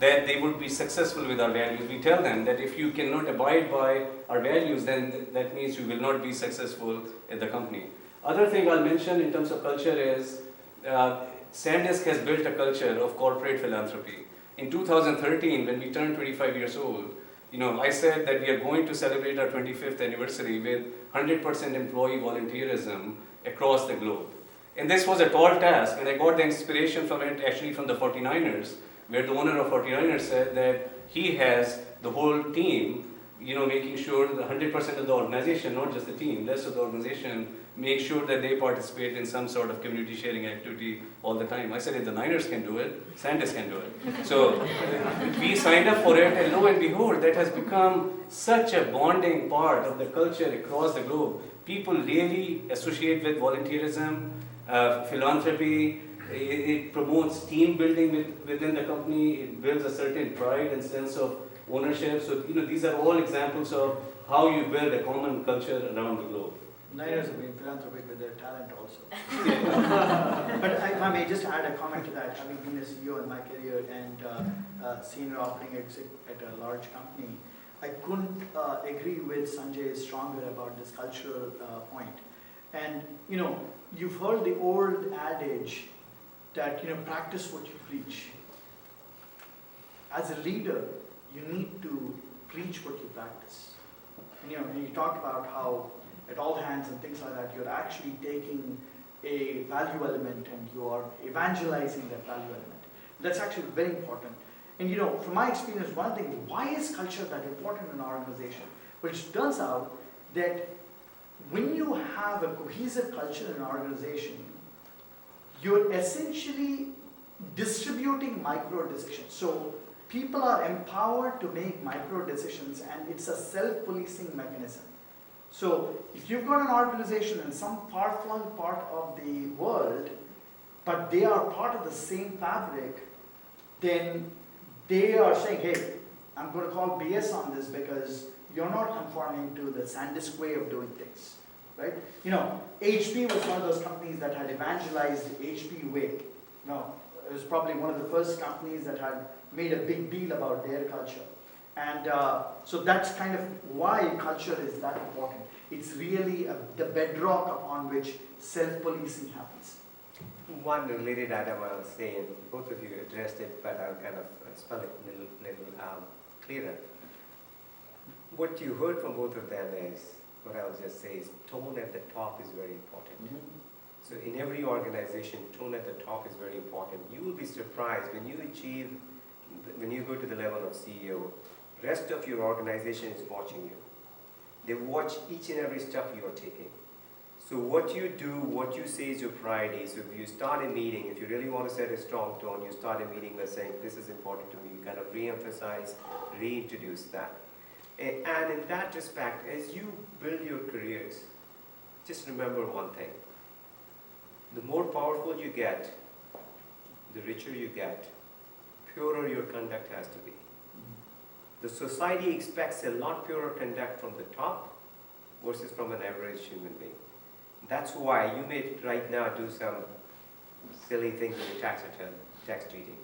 that they would be successful with our values. We tell them that if you cannot abide by our values, then that means you will not be successful at the company. Other thing I'll mention in terms of culture is SANDESC has built a culture of corporate philanthropy. In 2013, when we turned 25 years old, I said that we are going to celebrate our 25th anniversary with 100% employee volunteerism across the globe. And this was a tall task, and I got the inspiration from it actually from the 49ers, where the owner of 49ers said that he has the whole team, making sure that 100% of the organization, not just the team, rest of the organization, make sure that they participate in some sort of community sharing activity all the time. I said, if the Niners can do it, SANDESC can do it. So we signed up for it, and lo and behold, that has become such a bonding part of the culture across the globe. People really associate with volunteerism, philanthropy. It promotes team building within the company. It builds a certain pride and sense of ownership. So these are all examples of how you build a common culture around the globe. Niners have been philanthropic with their talent also. But if I may just add a comment to that, having been a CEO in my career and senior operating exec at a large company, I couldn't agree with Sanjay stronger about this cultural point. And you've heard the old adage that practice what you preach. As a leader, you need to preach what you practice. And you talked about how at all hands and things like that, you're actually taking a value element and you are evangelizing that value element. That's actually very important. And from my experience, one thing, why is culture that important in an organization? Well, it turns out that when you have a cohesive culture in an organization, you're essentially distributing micro decisions. So people are empowered to make micro decisions, and it's a self-policing mechanism. So if you've got an organization in some far-flung part of the world, but they are part of the same fabric, then they are saying, hey, I'm going to call BS on this because you're not conforming to the SANDESC way of doing things. Right? HP was one of those companies that had evangelized the HP way. It was probably one of the first companies that had made a big deal about their culture. And so that's kind of why culture is that important. It's really the bedrock upon which self-policing happens. One related item I'll say, and both of you addressed it, but I'll kind of spell it a little clearer. What you heard from both of them is, what I'll just say is, tone at the top is very important. Mm-hmm. So in every organization, tone at the top is very important. You will be surprised when you go to the level of CEO, rest of your organization is watching you. They watch each and every step you are taking. So what you do, what you say is your priority. So if you start a meeting, if you really want to set a strong tone, you start a meeting by saying, this is important to me. You kind of re-emphasize, reintroduce that. And in that respect, as you build your careers, just remember one thing. The more powerful you get, the richer you get, purer your conduct has to be. The society expects a lot purer conduct from the top versus from an average human being. That's why you may right now do some silly things in your tax return, tax treating.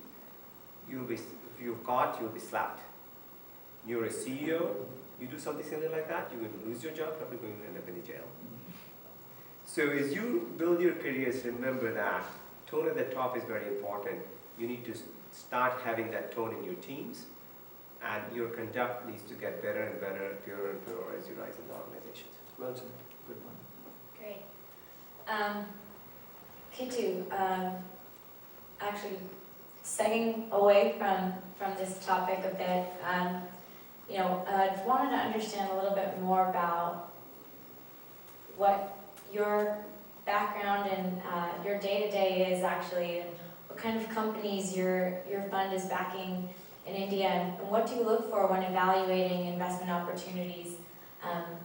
If you're caught, you'll be slapped. You're a CEO, You do something similar like that, you're going to lose your job, probably going to end up in the jail. So as you build your careers, remember that tone at the top is very important. You need to start having that tone in your teams, and your conduct needs to get better and better, purer and purer as you rise in the organizations. Well said. Good one. Great. Kitu, actually, stepping away from this topic a bit, I wanted to understand a little bit more about what your background and your day-to-day is actually, and what kind of companies your fund is backing in India, and what do you look for when evaluating investment opportunities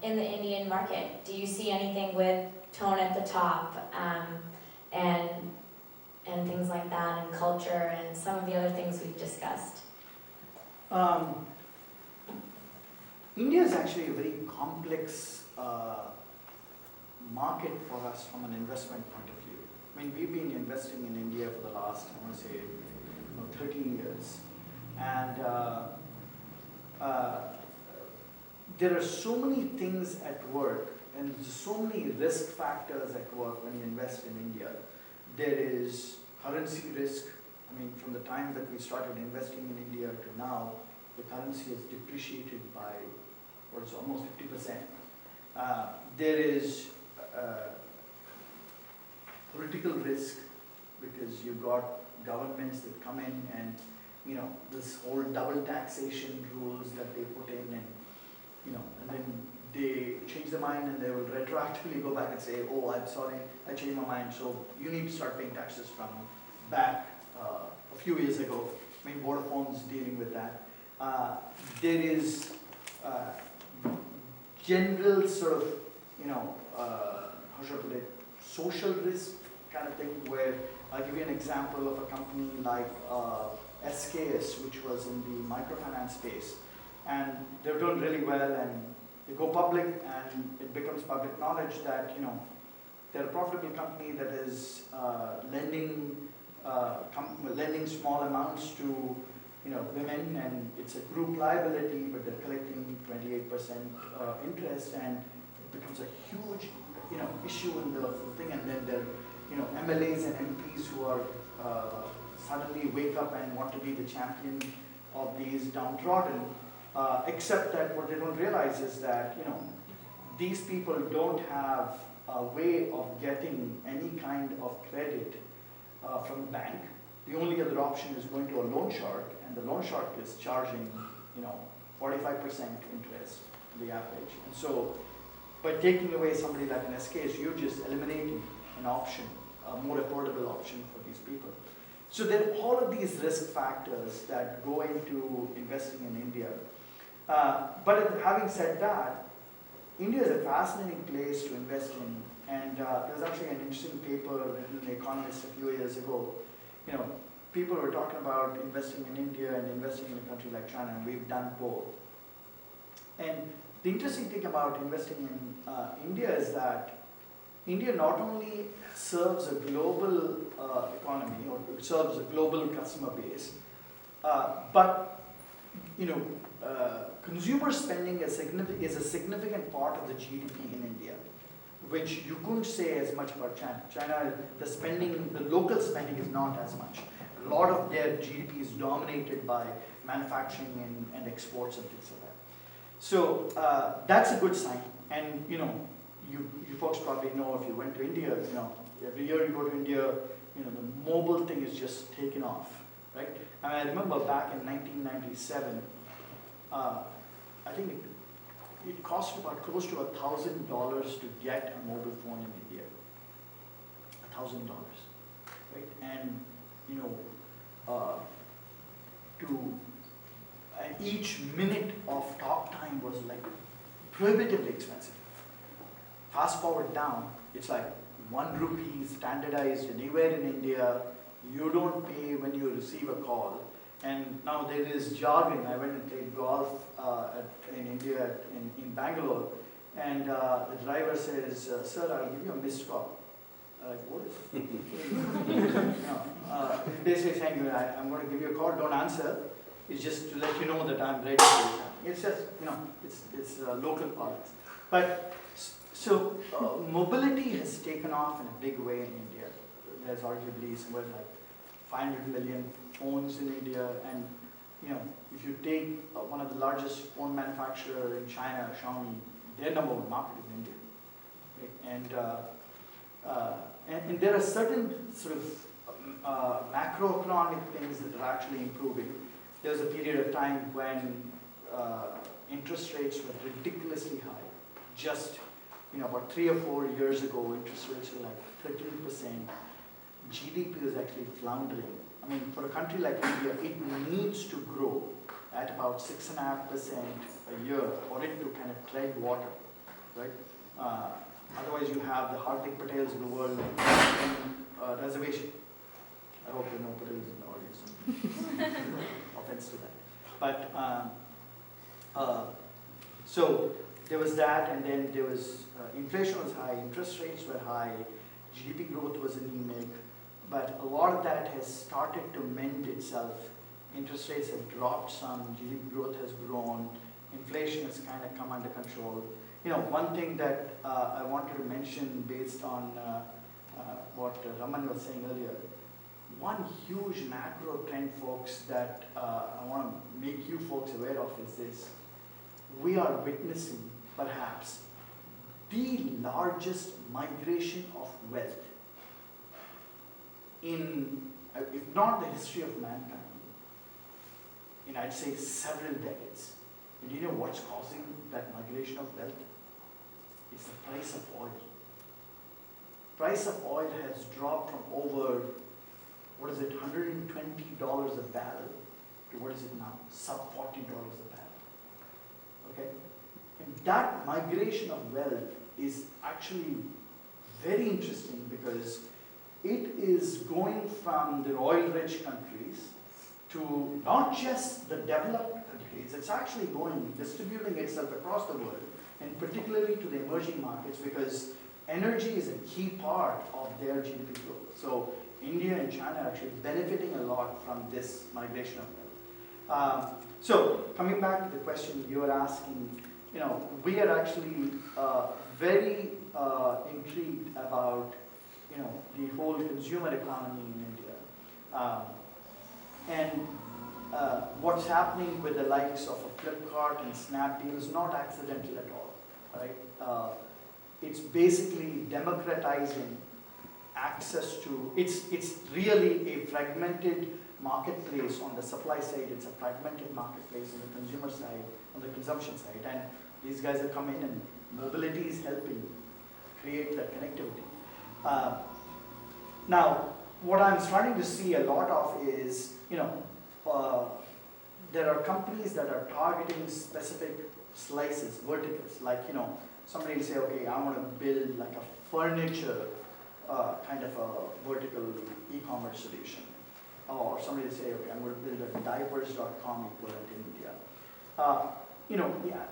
in the Indian market? Do you see anything with tone at the top, and things like that, and culture, and some of the other things we've discussed? India is actually a very complex market for us from an investment point of view. I mean, we've been investing in India for the last, I want to say, 13 years. And there are so many things at work, and there's so many risk factors at work when you invest in India. There is currency risk. I mean, from the time that we started investing in India to now, the currency has depreciated by, almost 50%. There is political risk, because you've got governments that come in and, this whole double taxation rules that they put in, and, and then they change their mind and they will retroactively go back and say, oh, I'm sorry, I changed my mind, so you need to start paying taxes from back a few years ago. I mean, Vodafone's dealing with that. There is general sort of, how should I put it, social risk kind of thing, where I'll give you an example of a company like SKS, which was in the microfinance space, and they're doing really well, and they go public, and it becomes public knowledge that, they're a profitable company that is lending small amounts to women, and it's a group liability, but they're collecting 28% interest, and it becomes a huge, issue in the thing, and then there are, MLAs and MPs who are suddenly wake up and want to be the champion of these downtrodden, except that what they don't realize is that, these people don't have a way of getting any kind of credit from the bank. The only other option is going to a loan shark, and the loan shark is charging, 45% interest, the average. And so, by taking away somebody like an SKS, you're just eliminating an option, a more affordable option for these people. So there are all of these risk factors that go into investing in India. But having said that, India is a fascinating place to invest in. And there was actually an interesting paper written in The Economist a few years ago. People were talking about investing in India and investing in a country like China, and we've done both. And the interesting thing about investing in India is that India not only serves a global economy, or serves a global customer base, but consumer spending is a significant part of the GDP in India, which you couldn't say as much about China. China, the local spending is not as much. A lot of their GDP is dominated by manufacturing and exports and things like that. So that's a good sign. And you folks probably know, if you went to India, every year you go to India, the mobile thing is just taken off, right? And I remember back in 1997, I think it cost about close to $1,000 to get a mobile phone in India. $1,000, right? And each minute of talk time was like prohibitively expensive. Fast forward down, it's like 1 rupee standardized anywhere in India. You don't pay when you receive a call. And now there is jargon. I went and played golf in India, in Bangalore, and the driver says, "Sir, I'll give you a missed call." I'm like, what is it? Basically saying, I'm going to give you a call, don't answer. It's just to let you know that I'm ready for you. It's just, it's local politics. But, so mobility has taken off in a big way in India. There's arguably somewhere like 500 million phones in India, and if you take one of the largest phone manufacturer in China, Xiaomi, their number one market is India. Okay? And there are certain sort of macroeconomic things that are actually improving. There was a period of time when interest rates were ridiculously high. Just about 3 or 4 years ago, interest rates were like 13%. GDP was actually floundering. I mean, for a country like India, it needs to grow at about 6.5% a year for it to kind of tread water, right? Otherwise, you have the Hardik Patels of the world in reservation. I hope there are no Patels in the audience. Offense to that. But so there was that, and then there was inflation was high, interest rates were high, GDP growth was anemic. But a lot of that has started to mend itself. Interest rates have dropped some, GDP growth has grown, inflation has kind of come under control. One thing that I wanted to mention based on what Raman was saying earlier, one huge macro trend, folks, that I want to make you folks aware of is this. We are witnessing, perhaps, the largest migration of wealth in, if not the history of mankind, I'd say several decades. And do you know what's causing that migration of wealth? It's the price of oil. Price of oil has dropped from over, $120 a barrel to what is it now? Sub $40 a barrel. Okay? And that migration of wealth is actually very interesting because it is going from the oil-rich countries to not just the developed countries, it's actually distributing itself across the world, and particularly to the emerging markets, because energy is a key part of their GDP growth. So India and China are actually benefiting a lot from this migration of wealth. So coming back to the question you were asking, we are actually very intrigued about the whole consumer economy in India. And what's happening with the likes of a Flipkart and Snapdeal is not accidental at all, right? It's basically democratizing access to, it's really a fragmented marketplace on the supply side, it's a fragmented marketplace on the consumer side, on the consumption side, and these guys have come in and mobility is helping create that connectivity. Now, what I'm starting to see a lot of is, there are companies that are targeting specific slices, verticals, like, somebody will say, okay, I want to build like a furniture kind of a vertical e-commerce solution. Or somebody will say, okay, I'm going to build a diapers.com equivalent in India.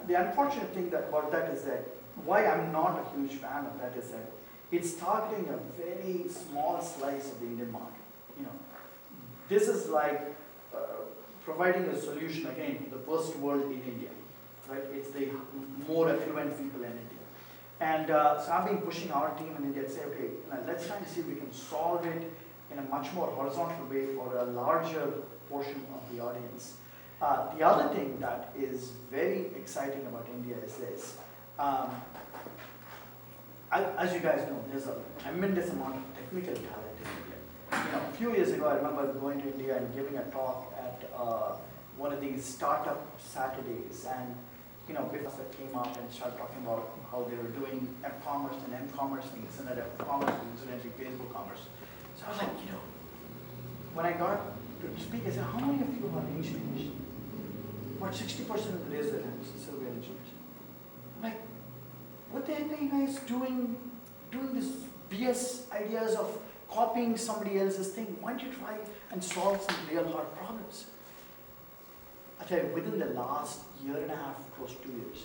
The unfortunate thing about that is that why I'm not a huge fan of that is that it's targeting a very small slice of the Indian market. This is like providing a solution again to the first world in India, right? It's the more affluent people in India. And so I've been pushing our team in India to say, okay, let's try to see if we can solve it in a much more horizontal way for a larger portion of the audience. The other thing that is very exciting about India is this. As you guys know, there's a tremendous amount of technical talent in India. A few years ago, I remember going to India and giving a talk at one of these startup Saturdays, and businesses that came up and started talking about how they were doing F-commerce and M-commerce and internet F-commerce and incidentally Facebook commerce. So I was like, when I got to speak, I said, how many of you are engineers? About 60% of the raised their hands, so we're engineers. I'm like, what the heck are you guys doing this BS ideas of copying somebody else's thing? Why don't you try and solve some real hard problems? I tell you, within the last year and a half, close to 2 years,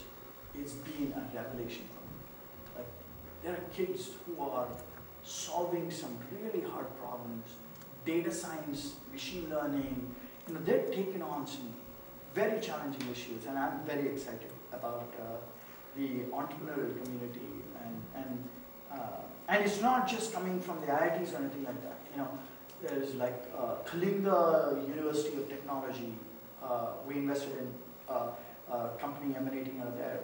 it's been a revelation for me. Like, there are kids who are solving some really hard problems, data science, machine learning. They're taking on some very challenging issues, and I'm very excited about the entrepreneurial community, and it's not just coming from the IITs or anything like that. There's like Kalinga University of Technology. We invested in a company emanating out of there.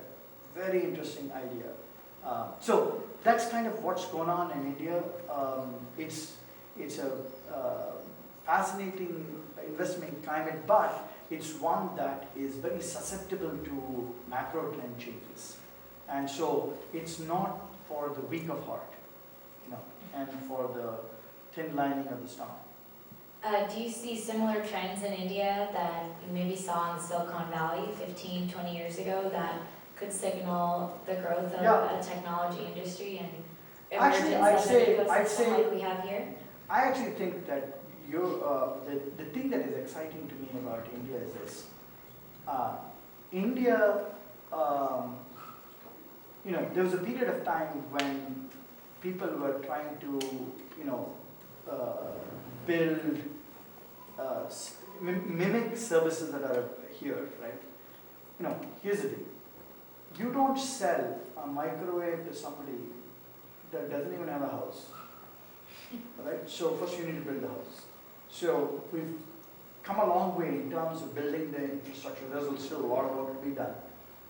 Very interesting idea. So that's kind of what's going on in India. It's a fascinating investment climate, but it's one that is very susceptible to macro trend changes. And so it's not for the weak of heart, and for the thin lining of the stomach. Do you see similar trends in India that you maybe saw in Silicon Valley 15, 20 years ago that could signal the growth of a technology industry and Actually, emergence of an I'd ecosystem say- like we have here? I actually think that the thing that is exciting to me about India is this. India, there was a period of time when people were trying to, build, mimic services that are here, right? Here's the thing. You don't sell a microwave to somebody that doesn't even have a house, right? So first you need to build the house. So we've come a long way in terms of building the infrastructure. There's still a lot of work to be done,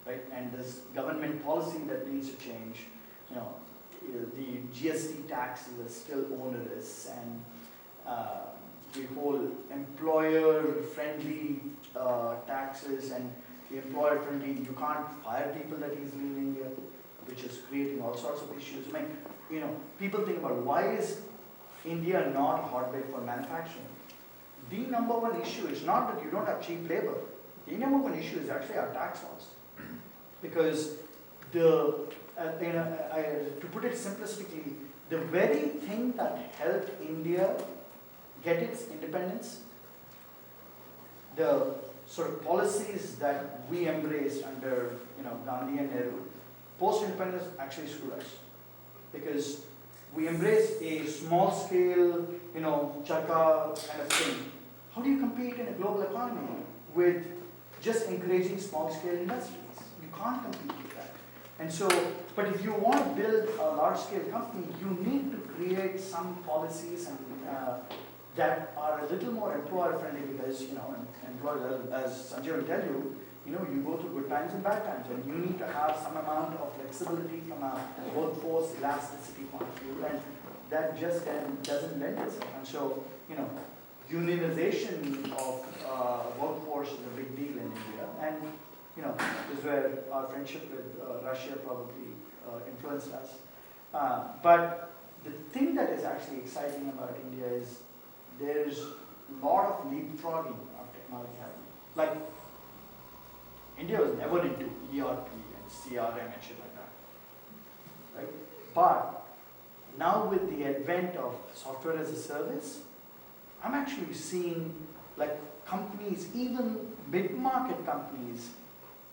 right? And there's government policy that needs to change. The GST taxes are still onerous, and the whole employer-friendly taxes and the employer-friendly, you can't fire people that easily in India, which is creating all sorts of issues. People think about why is India not a hotbed for manufacturing? The number one issue is not that you don't have cheap labor. The number one issue is actually our tax laws. Because to put it simplistically, the very thing that helped India get its independence, the sort of policies that we embraced under Gandhi and Nehru, post-independence actually screwed us. Because we embraced a small-scale, charka kind of thing. How do you compete in a global economy with just encouraging small-scale industries? You can't compete with that. And so, but if you want to build a large-scale company, you need to create some policies and that are a little more employer-friendly because, employers, as Sanjay will tell you, you go through good times and bad times, and you need to have some amount of flexibility from a workforce elasticity point of view, and that just doesn't lend itself. And so, unionization of workforce is a big deal in India, and this is where our friendship with Russia probably influenced us. But the thing that is actually exciting about India is there's a lot of leapfrogging of technology happening. Like, India was never into ERP and CRM and shit like that, right? But now with the advent of software as a service, I'm actually seeing like companies, even mid-market companies,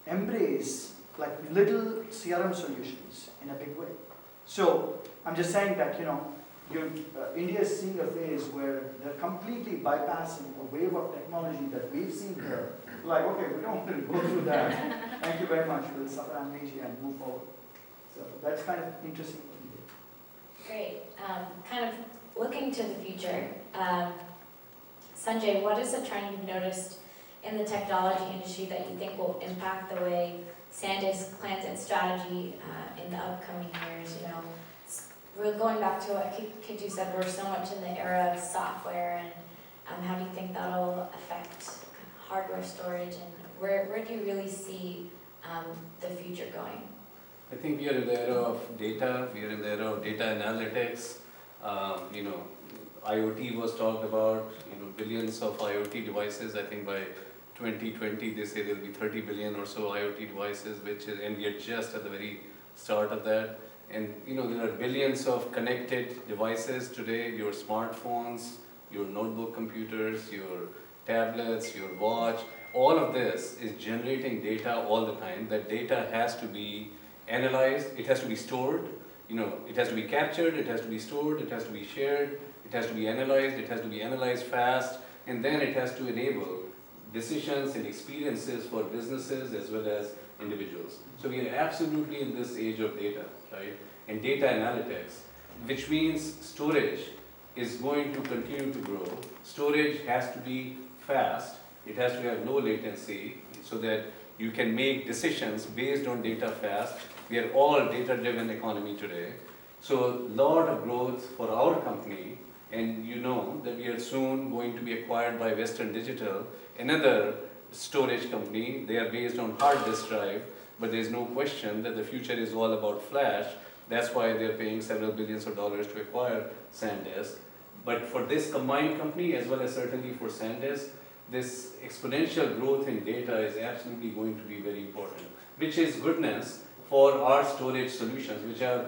embrace like little CRM solutions in a big way. So I'm just saying that India is seeing a phase where they're completely bypassing a wave of technology that we've seen here. Like, okay, we don't want to go through that. Thank you very much. We'll suffer amnesia and move forward. So that's kind of interesting for me. Great. Kind of looking to the future, Sanjay, what is a trend you've noticed in the technology industry that you think will impact the way SanDisk plans its strategy in the upcoming years? We're going back to what Kitu said, we're so much in the era of software, and how do you think that'll affect hardware storage, and where do you really see the future going? I think we are in the era of data, we are in the era of data analytics. IoT was talked about, billions of IoT devices. I think by 2020 they say there'll be 30 billion or so IoT devices, and we are just at the very start of that. And there are billions of connected devices today, your smartphones, your notebook computers, your tablets, your watch, all of this is generating data all the time. That data has to be analyzed, it has to be stored, it has to be captured, it has to be stored, it has to be shared, it has to be analyzed, it has to be analyzed fast, and then it has to enable decisions and experiences for businesses as well as individuals. So we are absolutely in this age of data, right? And data analytics, which means storage is going to continue to grow. Storage has to be fast. It has to have low latency so that you can make decisions based on data fast. We are all data-driven economy today. So lot of growth for our company, and you know that we are soon going to be acquired by Western Digital, another storage company. They are based on hard disk drive, but there's no question that the future is all about flash. That's why they're paying several billions of dollars to acquire SanDisk. But for this combined company, as well as certainly for SanDisk, this exponential growth in data is absolutely going to be very important, which is goodness for our storage solutions, which are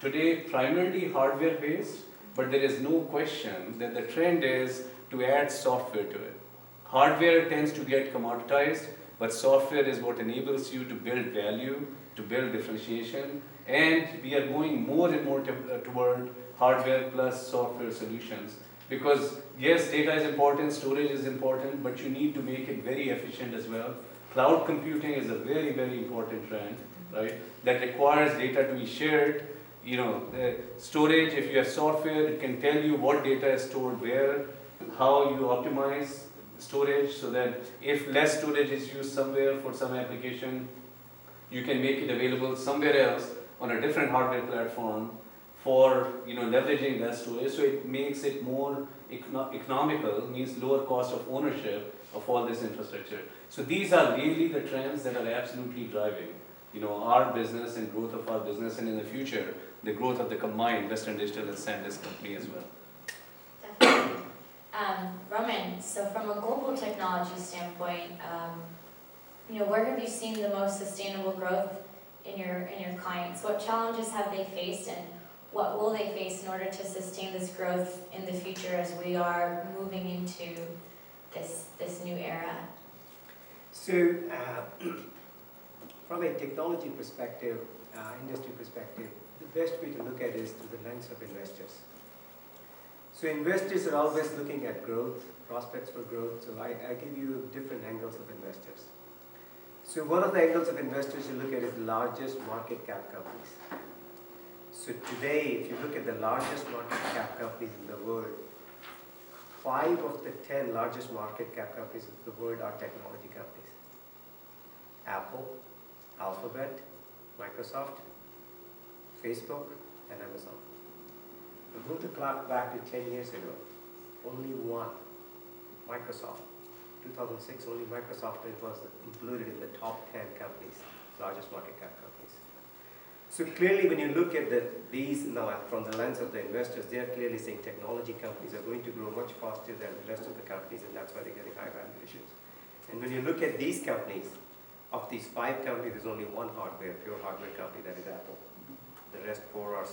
today primarily hardware based, but there is no question that the trend is to add software to it. Hardware tends to get commoditized, but software is what enables you to build value, to build differentiation, and we are going more and more toward hardware plus software solutions. Because yes, data is important, storage is important, but you need to make it very efficient as well. Cloud computing is a very, very important trend, right? That requires data to be shared. You know, storage, if you have software, it can tell you what data is stored where, how you optimize storage so that if less storage is used somewhere for some application, you can make it available somewhere else on a different hardware platform for leveraging that storage. So it makes it more economical, means lower cost of ownership of all this infrastructure. So these are really the trends that are absolutely driving our business and growth of our business, and in the future, the growth of the combined Western Digital and SanDisk company as well. Definitely. Roman, so from a global technology standpoint, where have you seen the most sustainable growth in your clients? What challenges have they faced, and what will they face in order to sustain this growth in the future as we are moving into this new era? So, from a technology perspective, industry perspective, the best way to look at it is through the lens of investors. So investors are always looking at growth, prospects for growth, so I give you different angles of investors. So one of the angles of investors you look at is the largest market cap companies. So today, if you look at the largest market cap companies in the world, 5 of the 10 largest market cap companies of the world are technology companies. Apple, Alphabet, Microsoft, Facebook, and Amazon. Move the clock back to 10 years ago, only one, Microsoft. 2006, only Microsoft was included in the top 10 companies, largest market cap companies. So clearly when you look at these now from the lens of the investors, they are clearly saying technology companies are going to grow much faster than the rest of the companies, and that's why they're getting high valuations. And when you look at these companies, of these 5 companies, there's only one pure hardware company, that is Apple. The rest 4 are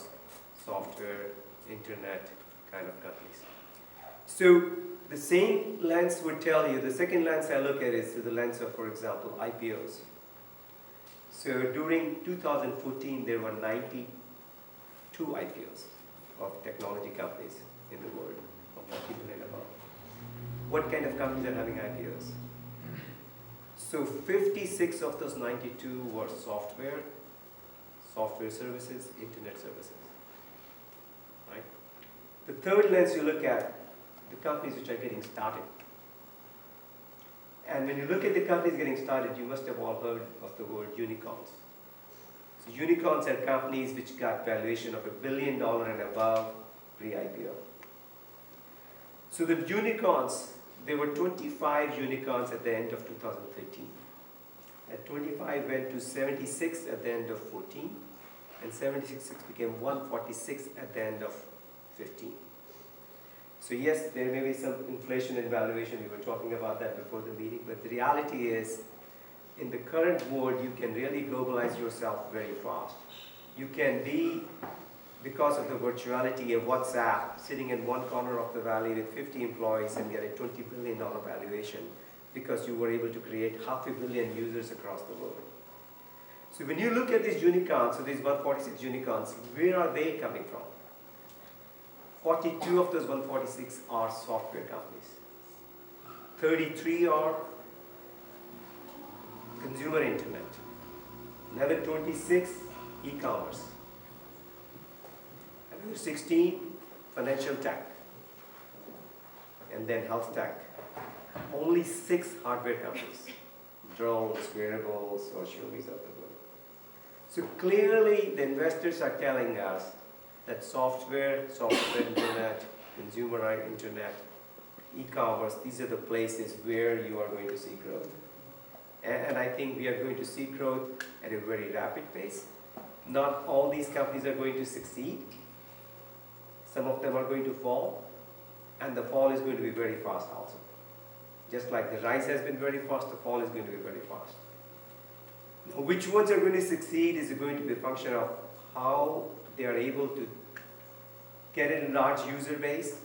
software, internet kind of companies. So the same lens would tell you, the second lens I look at is through the lens of, for example, IPOs. So during 2014, there were 92 IPOs of technology companies in the world, of 40 billion above. What kind of companies are having IPOs? So 56 of those 92 were software services, internet services. Right? The third lens you look at, the companies which are getting started. And when you look at the companies getting started, you must have all heard of the word unicorns. So unicorns are companies which got valuation of $1 billion and above pre-IPO. So the unicorns, there were 25 unicorns at the end of 2013. At 25 went to 76 at the end of 14, and 76 became 146 at the end of 15. So yes, there may be some inflation in valuation, we were talking about that before the meeting, but the reality is, in the current world, you can really globalize yourself very fast. You can be, because of the virtuality of WhatsApp, sitting in one corner of the valley with 50 employees and get a $20 billion valuation because you were able to create 500 million users across the world. So when you look at these unicorns, so these 146 unicorns, where are they coming from? 42 of those 146 are software companies. 33 are consumer internet. 1126, e-commerce. And number 16, financial tech. And then health tech. Only 6 hardware companies. Drones, wearables, social media of the world. So clearly the investors are telling us that software internet, consumer internet, e-commerce, these are the places where you are going to see growth. And I think we are going to see growth at a very rapid pace. Not all these companies are going to succeed. Some of them are going to fall, and the fall is going to be very fast also. Just like the rise has been very fast, the fall is going to be very fast. Now, which ones are going to succeed is going to be a function of how they are able to get a large user base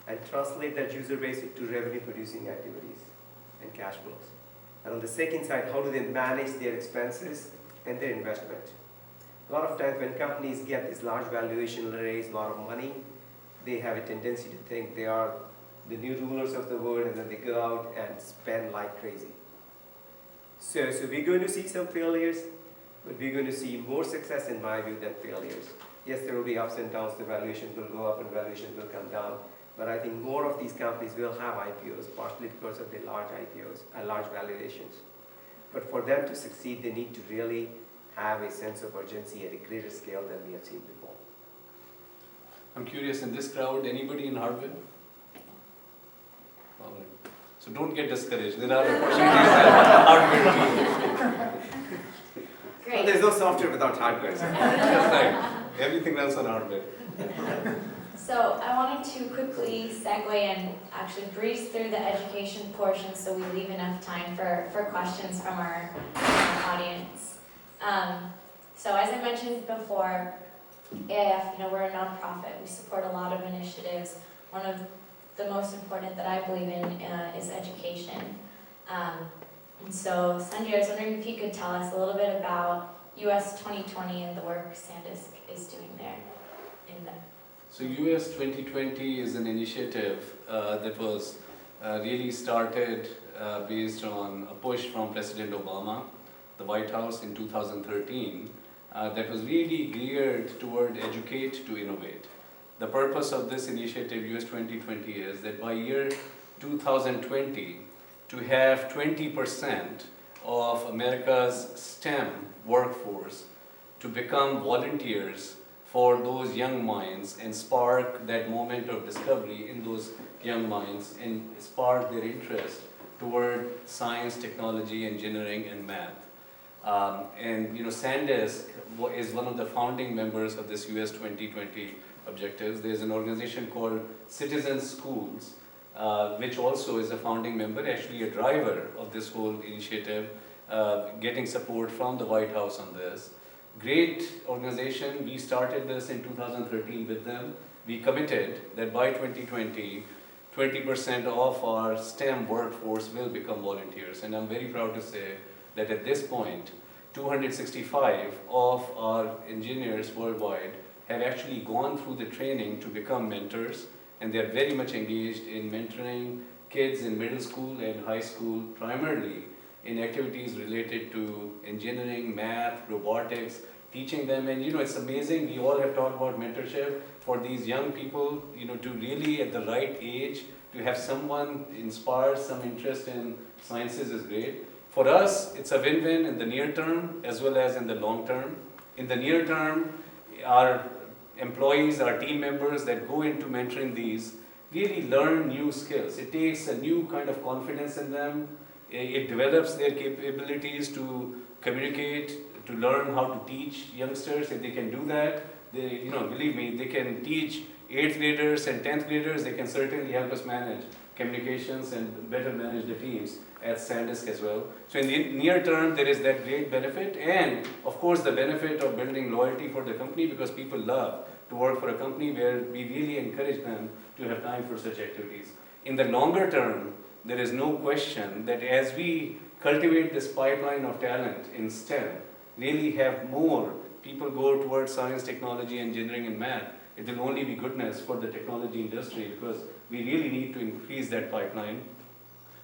and translate that user base into revenue producing activities and cash flows. And on the second side, how do they manage their expenses and their investment? A lot of times when companies get this large valuation, raise a lot of money, they have a tendency to think they are the new rulers of the world, and then they go out and spend like crazy. So we're going to see some failures, but we're going to see more success in my view than failures. Yes, there will be ups and downs, the valuations will go up and valuations will come down, but I think more of these companies will have IPOs, partially because of the large IPOs and large valuations. But for them to succeed, they need to really have a sense of urgency at a greater scale than we have seen before. I'm curious, in this crowd, anybody in hardware? All right. So don't get discouraged. There are opportunities in hardware too. Great. There's no software without hardware. That's right. Everything runs on hardware. So I wanted to quickly segue and actually breeze through the education portion so we leave enough time for questions from our audience. So as I mentioned before, AIF, we're a nonprofit. We support a lot of initiatives. One of the most important that I believe in is education. And so Sanjay, I was wondering if you could tell us a little bit about US 2020 and the work SanDisk is doing there. So US 2020 is an initiative that was really started based on a push from President Obama, the White House in 2013, that was really geared toward educate to innovate. The purpose of this initiative, US 2020, is that by year 2020, to have 20% of America's STEM workforce to become volunteers for those young minds and spark that moment of discovery in those young minds and spark their interest toward science, technology, engineering, and math. SanDisk is one of the founding members of this US 2020 objectives. There's an organization called Citizen Schools, which also is a founding member, actually a driver of this whole initiative, getting support from the White House on this. Great organization. We started this in 2013 with them. We committed that by 2020, 20% of our STEM workforce will become volunteers. And I'm very proud to say that at this point, 265 of our engineers worldwide have actually gone through the training to become mentors, and they're very much engaged in mentoring kids in middle school and high school, primarily in activities related to engineering, math, robotics, teaching them. And it's amazing, we all have talked about mentorship for these young people, to really at the right age, to have someone inspire some interest in sciences is great. For us, it's a win-win in the near term as well as in the long term. In the near term, our employees, our team members that go into mentoring these really learn new skills. It takes a new kind of confidence in them. It develops their capabilities to communicate, to learn how to teach youngsters. If they can do that, they, believe me, they can teach 8th graders and 10th graders. They can certainly help us manage communications and better manage the teams at SanDisk as well. So in the near term, there is that great benefit, and of course the benefit of building loyalty for the company, because people love to work for a company where we really encourage them to have time for such activities. In the longer term, there is no question that as we cultivate this pipeline of talent in STEM, really have more people go towards science, technology, engineering, and math, it will only be goodness for the technology industry, because we really need to increase that pipeline.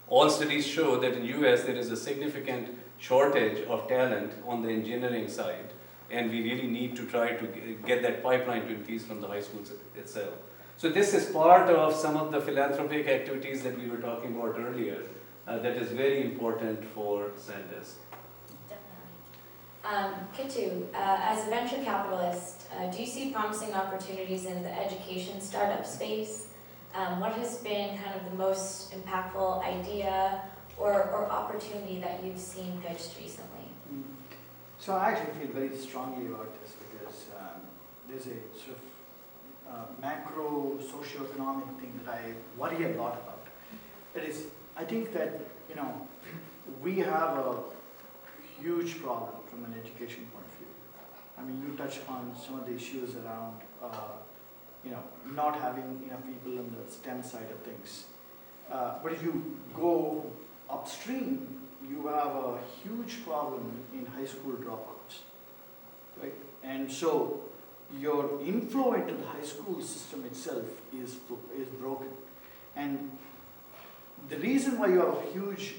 All studies show that in US there is a significant shortage of talent on the engineering side, and we really need to try to get that pipeline to increase from the high schools itself. So this is part of some of the philanthropic activities that we were talking about earlier that is very important for SanDisk. Kitu, as a venture capitalist, do you see promising opportunities in the education startup space? What has been kind of the most impactful idea or opportunity that you've seen pitched recently? So I actually feel very strongly about this because there's a sort of macro socioeconomic thing that I worry a lot about. It is, I think that, we have a huge problem from an education point of view. I mean, you touch on some of the issues around, not having enough people on the STEM side of things. But if you go upstream, you have a huge problem in high school dropouts, right? And so your inflow into the high school system itself is broken. And the reason why you have a huge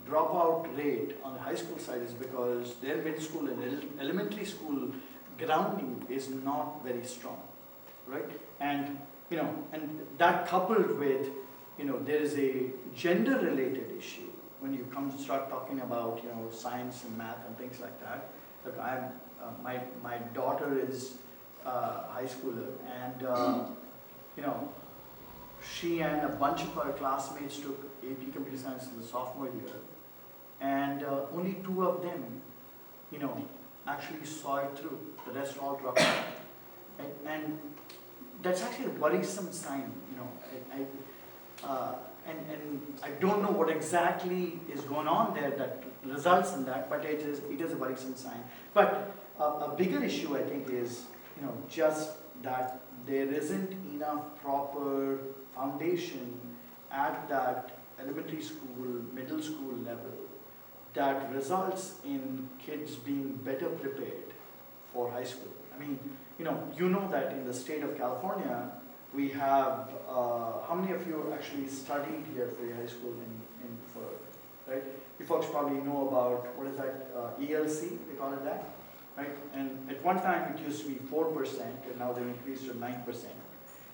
dropout rate on the high school side is because their middle school and elementary school grounding is not very strong, right? And and that coupled with there is a gender-related issue when you start talking about science and math and things like that. Look, my daughter is a high schooler, and she and a bunch of her classmates took AP Computer Science in the sophomore year, and only 2 of them, actually saw it through. The rest all dropped out. And that's actually a worrisome sign, and I don't know what exactly is going on there that results in that, but it is a worrisome sign. But a bigger issue, I think, is just that there isn't enough proper foundation at that elementary school, middle school level that results in kids being better prepared for high school. I mean, you know that in the state of California, we have, how many of you actually studied here for your high school right? You folks probably know about, what is that, ELC, they call it that, right? And at one time it used to be 4%, and now they've increased to 9%.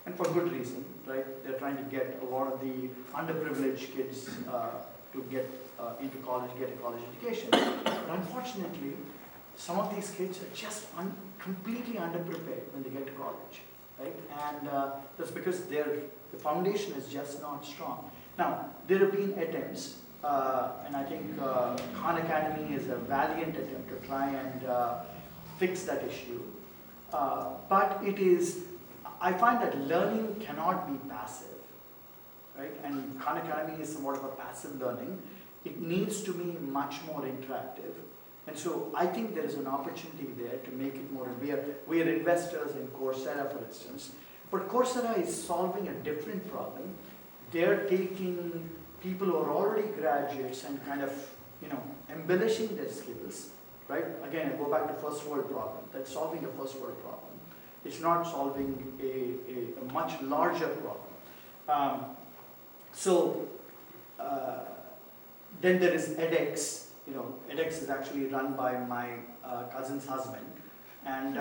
And for good reason, right? They're trying to get a lot of the underprivileged kids to get into college, get a college education. But unfortunately, some of these kids are just completely underprepared when they get to college, right? And that's because the foundation is just not strong. Now, there have been attempts, and I think Khan Academy is a valiant attempt to try and fix that issue. But I find that learning cannot be passive, right? And Khan Academy is somewhat of a passive learning. It needs to be much more interactive. And so I think there is an opportunity there to make it more. We are investors in Coursera, for instance. But Coursera is solving a different problem. They're taking people who are already graduates and kind of, embellishing their skills, right? Again, I go back to first world problem. That's solving a first world problem. It's not solving a much larger problem. Then there is edX. edX is actually run by my cousin's husband, and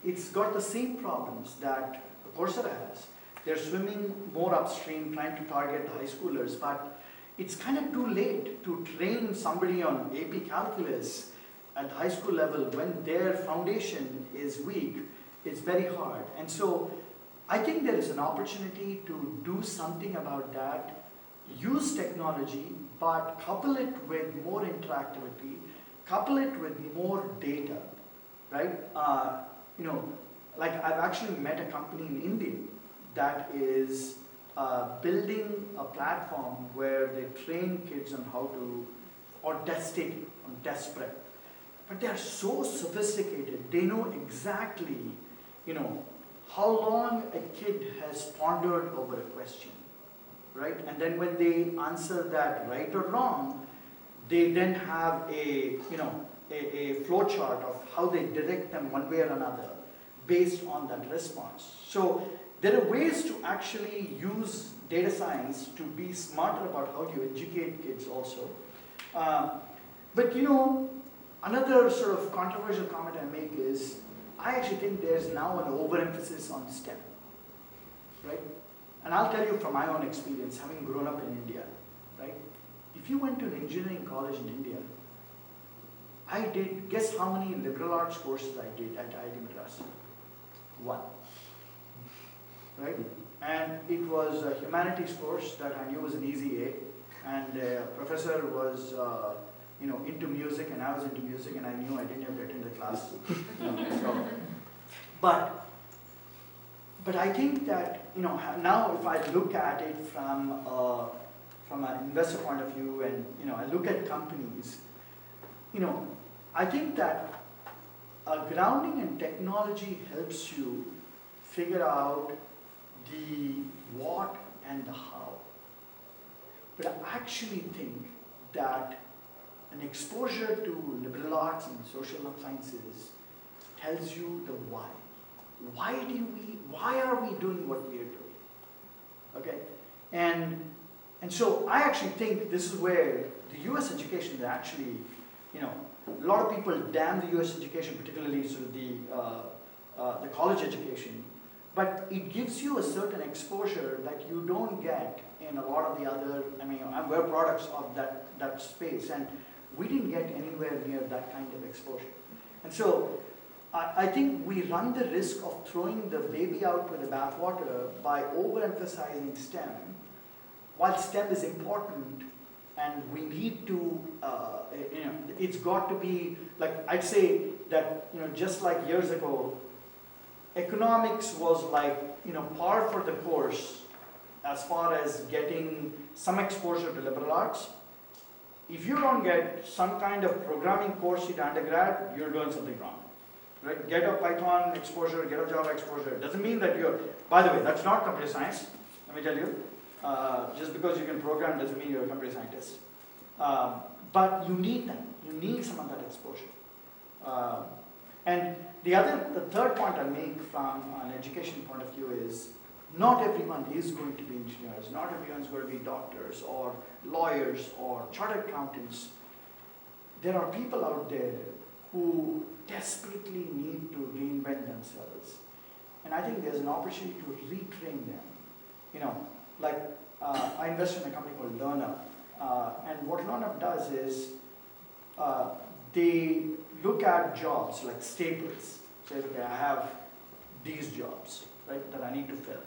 it's got the same problems that Coursera has. They're swimming more upstream, trying to target the high schoolers, but it's kind of too late to train somebody on AP calculus at high school level when their foundation is weak. It's very hard. And so I think there is an opportunity to do something about that, use technology, but couple it with more interactivity, couple it with more data, right? Like I've actually met a company in India that is building a platform where they train kids on how to, or test taking, on test prep. But they are so sophisticated, they know exactly, how long a kid has pondered over a question, right? And then when they answer that right or wrong, they then have a flow chart of how they direct them one way or another based on that response. So there are ways to actually use data science to be smarter about how you educate kids also. But you know, another sort of controversial comment I make is, I actually think there's now an overemphasis on STEM, right? And I'll tell you from my own experience, having grown up in India, right? If you went to an engineering college in India, I did, guess how many liberal arts courses I did at IIT Madras? One, right? And it was a humanities course that I knew was an easy A, and the professor was, you know, into music, and I was into music, and I knew I didn't have to attend the class. You know, so, but I think that, you know, now if I look at it from an investor point of view, and you know, I look at companies, you know, I think that grounding in technology helps you figure out the what and the how. But I actually think that an exposure to liberal arts and social sciences tells you the why. Why are we doing what we are doing? Okay? And so I actually think this is where the US education is actually, you know, a lot of people damn the US education, particularly sort of the college education, but it gives you a certain exposure that you don't get in a lot of the other, I mean, we're products of that space, and we didn't get anywhere near that kind of exposure. And so I think we run the risk of throwing the baby out with the bathwater by overemphasizing STEM. While STEM is important, and we need to, you know, it's got to be, like, I'd say that, you know, just like years ago, economics was like, you know, par for the course as far as getting some exposure to liberal arts. If you don't get some kind of programming course in undergrad, you're doing something wrong. Right? Get a Python exposure, get a Java exposure. It doesn't mean that you're, by the way, that's not computer science, let me tell you. Just because you can program doesn't mean you're a computer scientist. But you need that. You need some of that exposure. And the third point I make from an education point of view is, not everyone is going to be engineers, not everyone is going to be doctors or lawyers or chartered accountants. There are people out there who desperately need to reinvent themselves. And I think there's an opportunity to retrain them. You know, like I invest in a company called LearnUp. And what LearnUp does is they look at jobs like staples. Say, okay, I have these jobs, right, that I need to fill.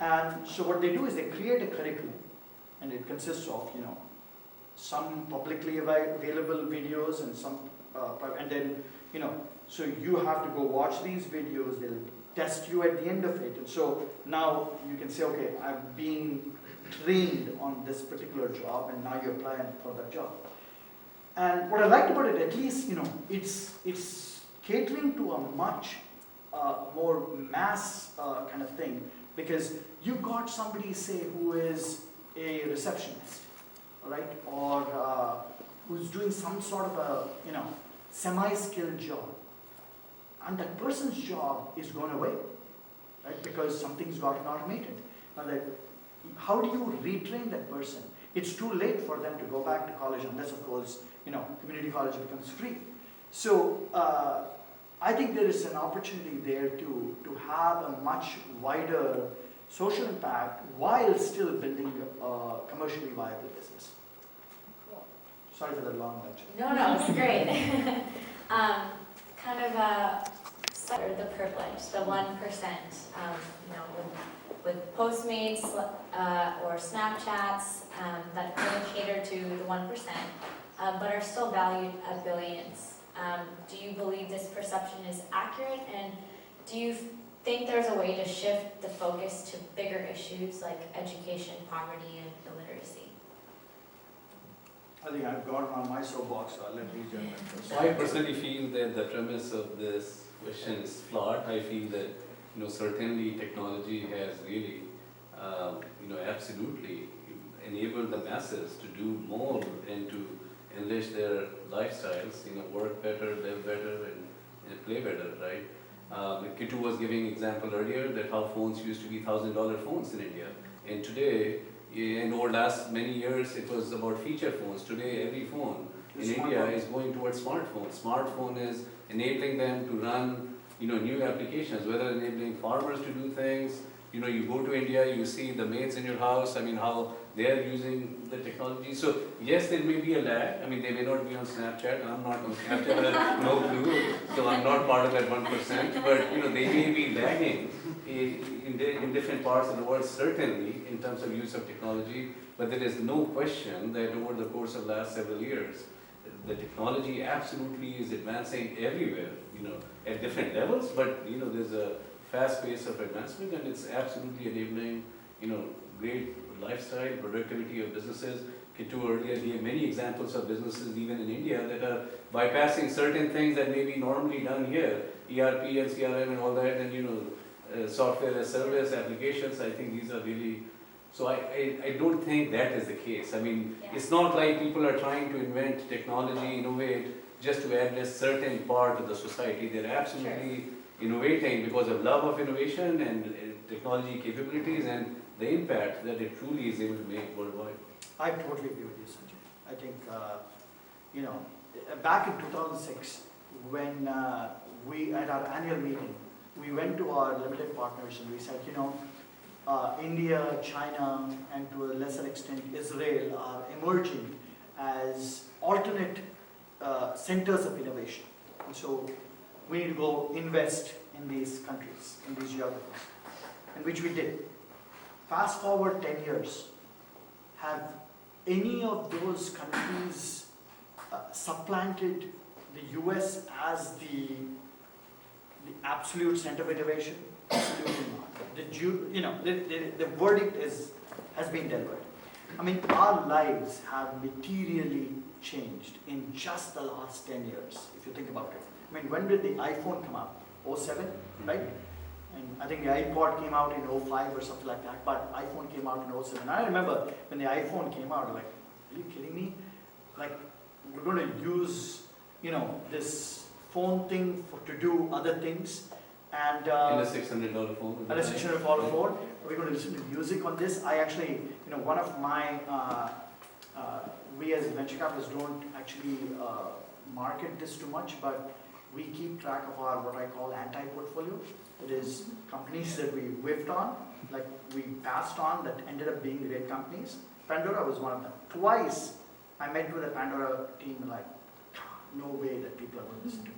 And so what they do is they create a curriculum, and it consists of, you know, some publicly available videos and some, and then, you know, so you have to go watch these videos, they'll test you at the end of it. And so now you can say, okay, I've been trained on this particular job, and now you apply for that job. And what I liked about it, at least, you know, it's catering to a much more mass kind of thing, because you got somebody, say, who is a receptionist, right, or who's doing some sort of a, you know, semi-skilled job, and that person's job is gone away, right, because something's gotten automated. Now, that, how do you retrain that person? It's too late for them to go back to college unless, of course, you know, community college becomes free. So I think there is an opportunity there to have a much wider social impact while still building a commercially viable business. Cool. Sorry for the long lecture. No, it's great. Kind of the privilege, the 1%, you know, with Postmates or Snapchats that really cater to the 1%, but are still valued at billions. Do you believe this perception is accurate, and do you think there's a way to shift the focus to bigger issues like education, poverty, and illiteracy? I think I've gone on my soapbox, so I'll let these gentlemen first. I personally feel that the premise of this question is flawed. I feel that, you know, certainly technology has really, you know, absolutely enabled the masses to do more and to enrich their lifestyles, you know, work better, live better, and play better, right? Kitu was giving example earlier that how phones used to be $1,000 phones in India, and today in over last many years, it was about feature phones. Today, every phone in The India smartphone. is going towards smartphones. Smartphone is enabling them to run, new applications, whether enabling farmers to do things. You go to India, you see the maids in your house, how they are using the technology. So yes, there may be a lag. They may not be on Snapchat. I'm not on Snapchat, I have no clue. So I'm not part of that 1%. But they may be lagging in different parts of the world, certainly in terms of use of technology. But there is no question that over the course of the last several years, the technology absolutely is advancing everywhere, at different levels, but there's a fast pace of advancement, and it's absolutely enabling, great lifestyle, productivity of businesses. Kitu earlier gave many examples of businesses even in India that are bypassing certain things that may be normally done here, ERP and CRM and all that, and software as service applications. I think these are really. So I don't think that is the case. It's not like people are trying to invent technology, innovate, just to address certain part of the society. They're absolutely innovating because of love of innovation and technology capabilities and the impact that it truly is able to make worldwide. I totally agree with you, Sanjay. I think, back in 2006, when we, at our annual meeting, we went to our limited partners and we said, India, China, and to a lesser extent Israel are emerging as alternate centers of innovation. And so we need to go invest in these countries, in these geographies, and which we did. Fast forward 10 years, have any of those countries supplanted the US as the absolute center of innovation? Absolutely not. The verdict has been delivered. Our lives have materially changed in just the last 10 years, if you think about it. When did the iPhone come out? 07, right? And I think the iPod came out in 05 or something like that, but iPhone came out in 07. I remember when the iPhone came out, like, are you kidding me? Like, we're going to use, this phone thing to do other things. And in a $600 phone. And a $600 phone. We're going to listen to music on this. I actually, one of my, we as venture capitalists don't actually market this too much, but we keep track of our, what I call anti-portfolio. It is companies that we whiffed on, like we passed on, that ended up being great companies. Pandora was one of them. Twice I met with the Pandora team, like, no way that people are going to listen to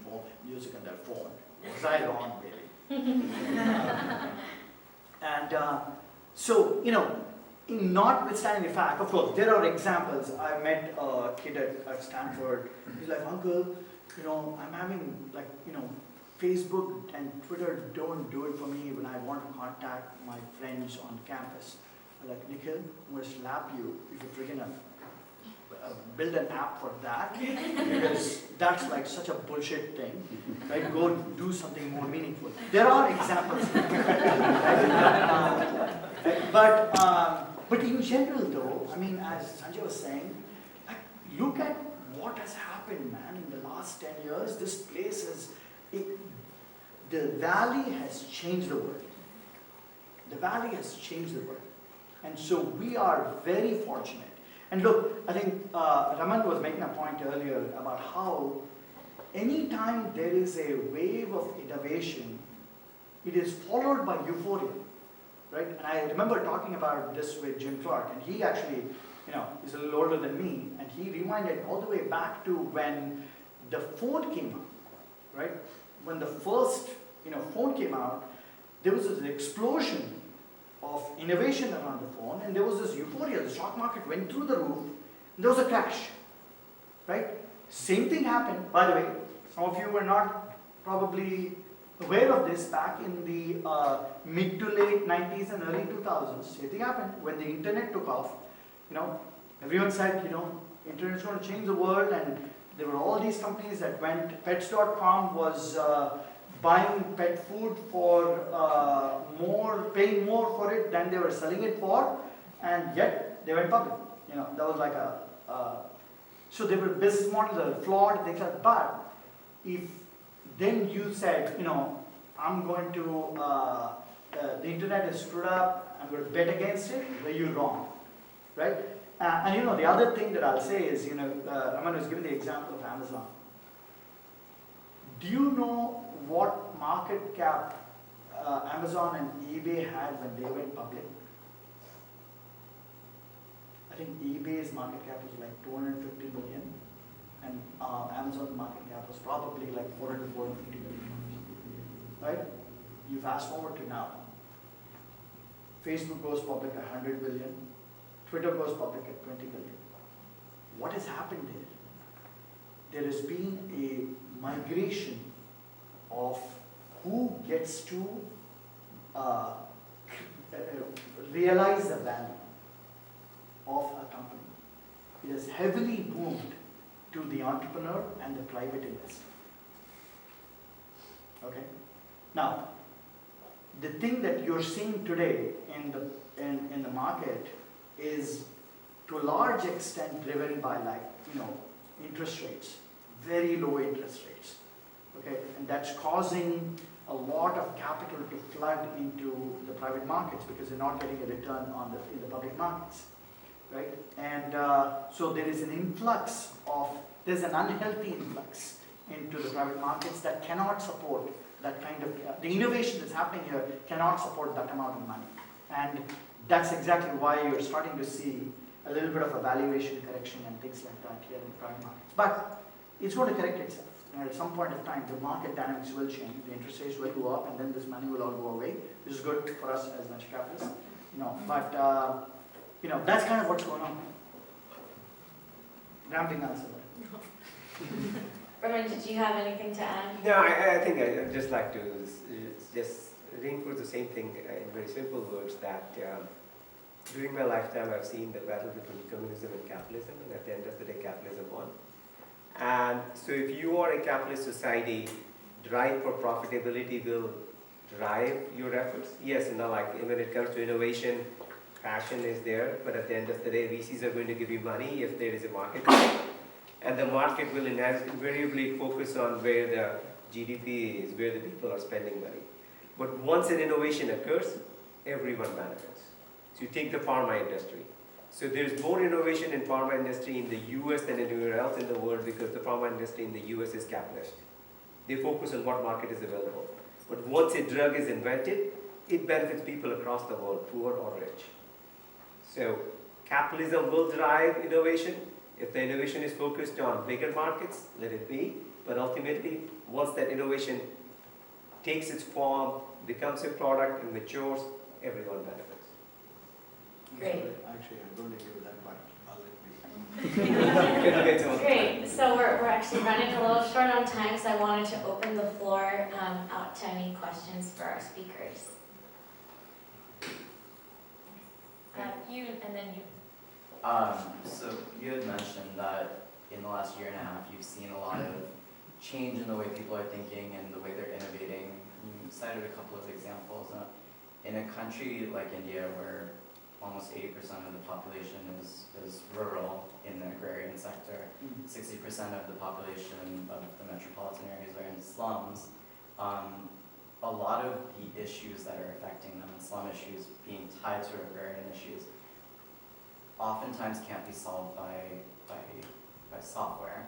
music on their phone. Was I wrong, really? So, in notwithstanding the fact, of course, there are examples. I met a kid at Stanford. He's like, Uncle, I'm having, like, Facebook and Twitter don't do it for me when I want to contact my friends on campus. I'm like, Nikhil, I'm going to slap you if you're freaking build an app for that, because that's like such a bullshit thing, right? Go do something more meaningful. There are examples, but in general though, as Sanjay was saying, like, look at what has happened, man, in the last 10 years. This place the valley has changed the world. The valley has changed the world. And so we are very fortunate. And look, I think Raman was making a point earlier about how anytime there is a wave of innovation, it is followed by euphoria, right? And I remember talking about this with Jim Clark, and he actually, he's a little older than me, and he reminded all the way back to when the phone came out, right? When the first, phone came out, there was this explosion of innovation around the phone, and there was this euphoria. The stock market went through the roof, and there was a crash, right? Same thing happened, by the way. Some of you were not probably aware of this back in the mid to late 90s and early 2000s. Same thing happened when the internet took off. Everyone said, internet's going to change the world, and there were all these companies that went. Pets.com was buying pet food for paying more for it than they were selling it for, and yet they went public. That was like so there were business models that were flawed, things like that. But if then you said, I'm going to, the internet is screwed up, I'm going to bet against it, were you wrong? right? And you know, the other thing that I'll say is, you know, Raman was giving the example of Amazon. Do you know what market cap Amazon and eBay had when they went public? I think eBay's market cap was like 250 million, and Amazon's market cap was probably like 400 to 450 million. Right? You fast forward to now. Facebook goes public at 100 billion, Twitter goes public at 20 billion. What has happened there? There has been a migration of who gets to realize the value of a company. It has heavily moved to the entrepreneur and the private investor. Okay? Now, the thing that you're seeing today in the market is to a large extent driven by, like, you know, interest rates, very low interest rates. Okay? And that's causing a lot of capital to flood into the private markets because they're not getting a return on in the public markets. Right? And so there is an influx there's an unhealthy influx into the private markets that cannot support that kind of, the innovation that's happening here cannot support that amount of money. And that's exactly why you're starting to see a little bit of a valuation correction and things like that here in the private markets. But it's going to correct itself. You know, at some point of time, the market dynamics will change, the interest rates will go up, and then this money will all go away. This is good for us as venture capitalists. You know, but you know, that's kind of what's going on. Rambling answer. Roman, did you have anything to add? No, I think I'd just like to just reinforce the same thing in very simple words that during my lifetime I've seen the battle between communism and capitalism, and at the end of the day capitalism won. And so if you are a capitalist society, drive for profitability will drive your efforts. Yes, you know, like when it comes to innovation, passion is there, but at the end of the day VCs are going to give you money if there is a market. And the market will invariably focus on where the GDP is, where the people are spending money. But once an innovation occurs, everyone benefits. So you take the pharma industry. So there's more innovation in pharma industry in the US than anywhere else in the world because the pharma industry in the US is capitalist. They focus on what market is available. But once a drug is invented, it benefits people across the world, poor or rich. So capitalism will drive innovation. If the innovation is focused on bigger markets, let it be. But ultimately, once that innovation takes its form, becomes a product and matures, everyone benefits. Great. Actually, I don't agree with that, but I'll let you. Great. So we're actually running a little short on time, so I wanted to open the floor out to any questions for our speakers. You and then you. So you had mentioned that in the last year and a half you've seen a lot of change in the way people are thinking and the way they're innovating. You cited a couple of examples. In a country like India where almost 80% of the population is rural in the agrarian sector, 60% of the population of the metropolitan areas are in slums, a lot of the issues that are affecting them, the slum issues being tied to agrarian issues, oftentimes can't be solved by software.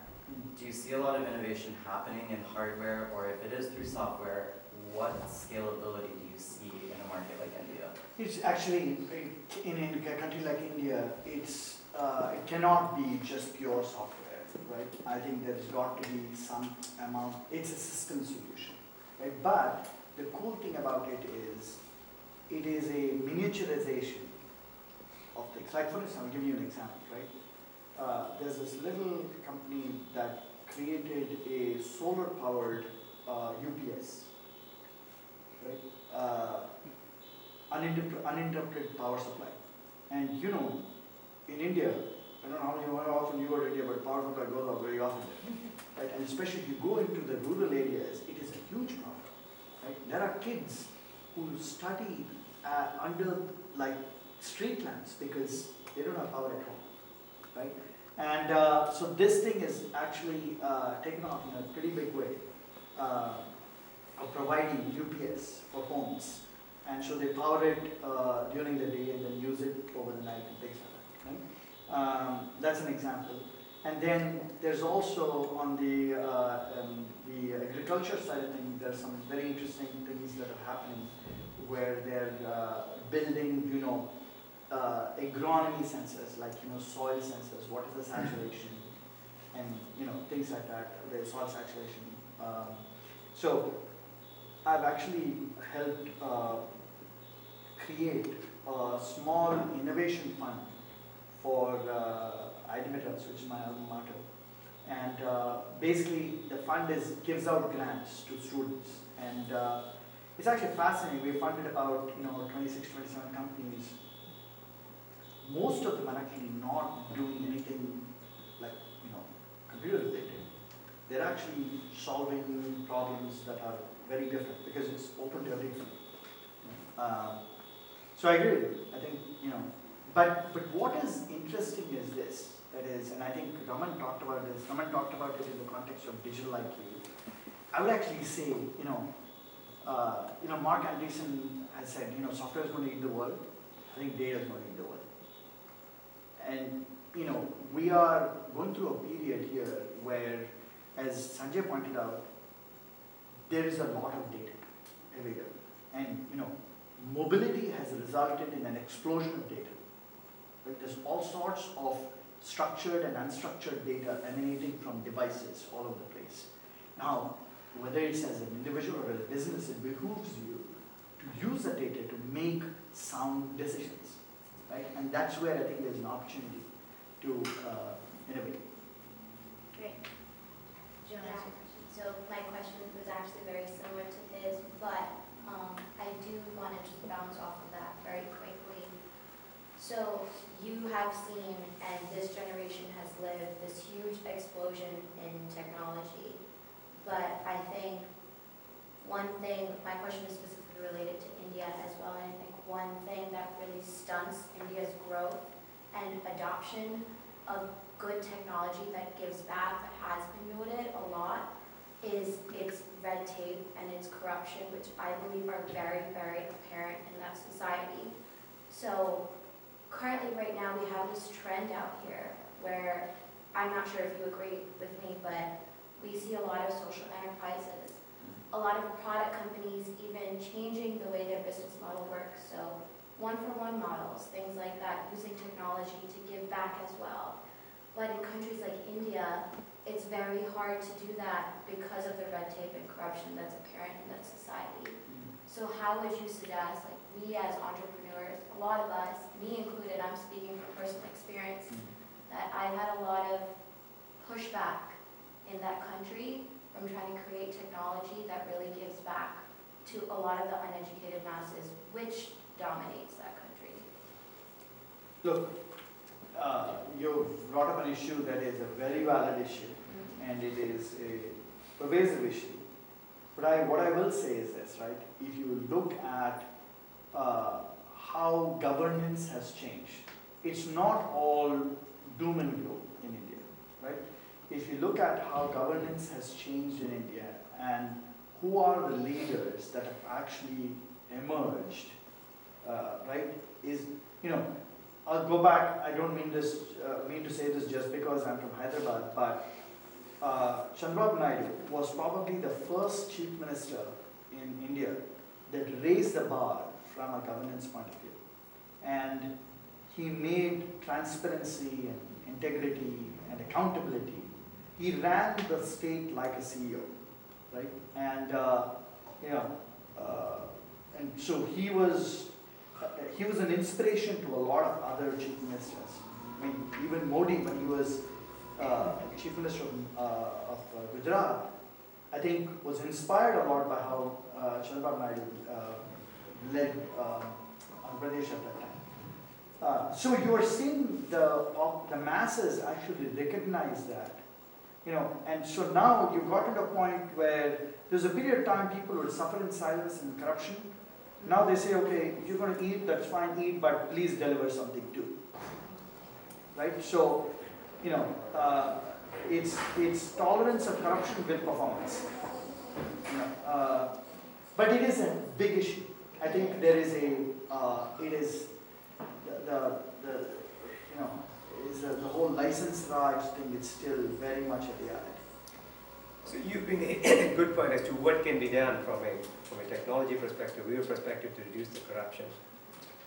Do you see a lot of innovation happening in hardware, or if it is through software, what scalability do you see in a market like India? It's actually, in a country like India, it cannot be just pure software, right? I think there's got to be some amount, it's a system solution, right? But the cool thing about it is a miniaturization of things. Like for instance, I'll give you an example, right? There's this little company that created a solar-powered UPS, right? Uninterrupted power supply. And you know, in India, I don't know how often you go to India, but power supply goes off very often, right? And especially if you go into the rural areas, it is a huge problem, right? There are kids who study under like street lamps because they don't have power at home, right? And so this thing is actually taken off in a pretty big way of providing UPS for homes. And so they power it during the day and then use it over the night and things like that. right? That's an example. And then there's also on the agriculture side of things, there's some very interesting things that are happening where they're building, agronomy sensors, like, soil sensors, what is the saturation, and, things like that, the soil saturation. So I've actually helped create a small innovation fund for ID Metals, which is my alma mater. And basically the fund gives out grants to students. And it's actually fascinating. We funded about 26, 27 companies. Most of them are actually not doing anything like computer related. They're actually solving problems that are very different because it's open to everything. So I agree with you. I think but what is interesting is this. That is, and I think Raman talked about this. Raman talked about it in the context of digital IQ. I would actually say, Mark Andreessen has said, software is going to eat the world. I think data is going to eat the world. And, we are going through a period here where, as Sanjay pointed out, there is a lot of data everywhere. And, mobility has resulted in an explosion of data. Right? There's all sorts of structured and unstructured data emanating from devices all over the place. Now, whether it's as an individual or as a business, it behooves you to use the data to make sound decisions, right? And that's where I think there's an opportunity to innovate. Great. Do you want to ask a question? So my question was actually very similar to his, but I do want to just bounce off of that very quickly. So you have seen, and this generation has lived, this huge explosion in technology. But I think one thing, my question is specifically related to India as well, and I think one thing that really stunts India's growth and adoption of good technology that gives back, that has been noted a lot, is its red tape and its corruption, which I believe are very, very apparent in that society. So currently right now we have this trend out here where, I'm not sure if you agree with me, but we see a lot of social enterprises, a lot of product companies even changing the way their business model works. So one-for-one models, things like that, using technology to give back as well. But in countries like India, it's very hard to do that because of the red tape and corruption that's apparent in that society. So how would you suggest, like we as entrepreneurs, a lot of us, me included, I'm speaking from personal experience, that I've had a lot of pushback in that country from trying to create technology that really gives back to a lot of the uneducated masses, which dominates that country. Look, you've brought up an issue that is a very valid issue, and it is a pervasive issue. But what I will say is this, right? If you look at how governance has changed, it's not all doom and gloom in India, right? If you look at how governance has changed in India and who are the leaders that have actually emerged, right, is, I'll go back, I don't mean to say this just because I'm from Hyderabad, but Chandrababu Naidu was probably the first chief minister in India that raised the bar from a governance point of view. And he made transparency and integrity and accountability. He ran the state like a CEO, right? And and so he was an inspiration to a lot of other chief ministers. I mean, even Modi, when he was chief minister of Gujarat, I think was inspired a lot by how Chandrababu Naidu led Andhra Pradesh at that time. So you are seeing the masses actually recognize that, and so now you've gotten to a point where there's a period of time people would suffer in silence and corruption. Now they say, okay, if you're going to eat, that's fine, eat, but please deliver something too. Right? So, it's tolerance of corruption with performance. But it is a big issue. I think there is the you know, is the whole license Raj thing, it's still very much a reality. So you bring a good point as to what can be done from a technology perspective, your perspective, to reduce the corruption.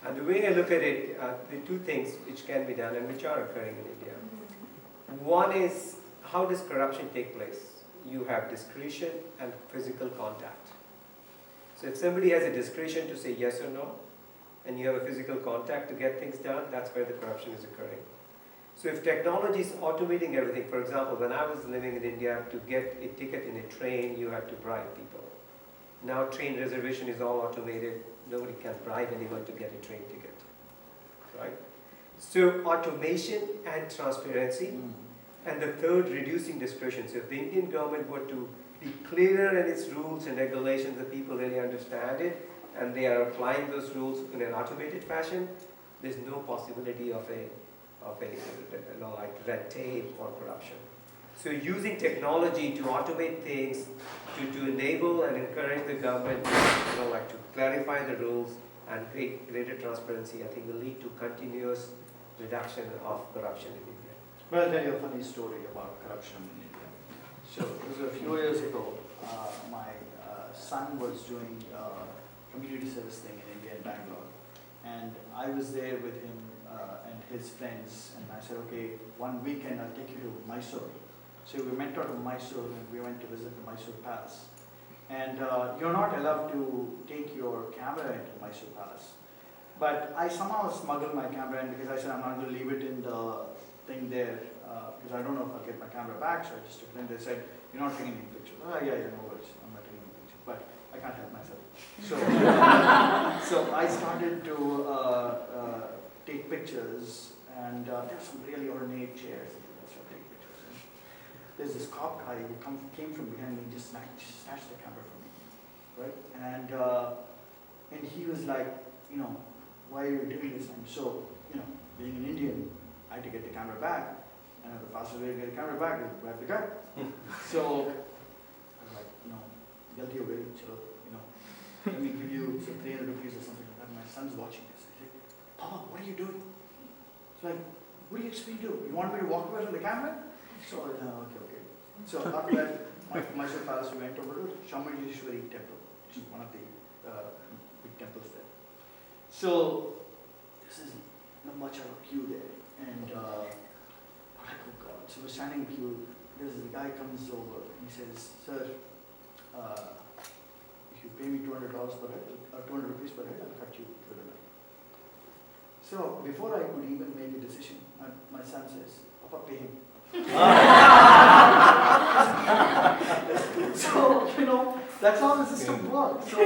And the way I look at it, the two things which can be done and which are occurring in India. One is, how does corruption take place? You have discretion and physical contact. So if somebody has a discretion to say yes or no, and you have a physical contact to get things done, that's where the corruption is occurring. So if technology is automating everything, for example, when I was living in India, to get a ticket in a train, you had to bribe people. Now train reservation is all automated. Nobody can bribe anyone to get a train ticket, right? So automation and transparency. And the third, reducing discretion. So if the Indian government were to be clearer in its rules and regulations, that people really understand it, and they are applying those rules in an automated fashion, there's no possibility of a like red tape or corruption. So using technology to automate things, to enable and encourage the government to clarify the rules and create greater transparency, I think will lead to continuous reduction of corruption in India. Well, I'll tell you a funny story about corruption in India. So it was a few years ago, my son was doing community service thing in India in Bangalore, and I was there with him and his friends, and I said, okay, one weekend I'll take you to Mysore. So we went out to Mysore and we went to visit the Mysore Palace. And you're not allowed to take your camera into Mysore Palace. But I somehow smuggled my camera in because I said I'm not going to leave it in the thing there because I don't know if I'll get my camera back. So I just took it in. They said, you're not taking any pictures. Oh, yeah, no worries. I'm not taking any pictures. But I can't help myself. So, so I started to take pictures, and there's some really ornate chairs. And I started taking pictures. And there's this cop guy who came from behind me and just snatched the camera from me, right? And he was like, why are you doing this? And so, being an Indian, I had to get the camera back, and the fastest way to get the camera back is grab the gun. So I was like, guilty of it, so, let me give you some 300 rupees or something like that. My son's watching this. He's like, Papa, what are you doing? It's like, what do you expect me to do? You want me to walk away from the camera? So, okay. So after that, Mysore Palace, we went over to Shamayeshwari temple, which is one of the big temples there. So this is not much of a queue there, and I'm like, oh God. So we're standing in queue. There's a guy comes over and he says, sir, if you pay me $200 per head, or 200 rupees per head, I'll cut you to the line. So before I could even make a decision, my son says, Papa, pay him. So, that's how the system works. So,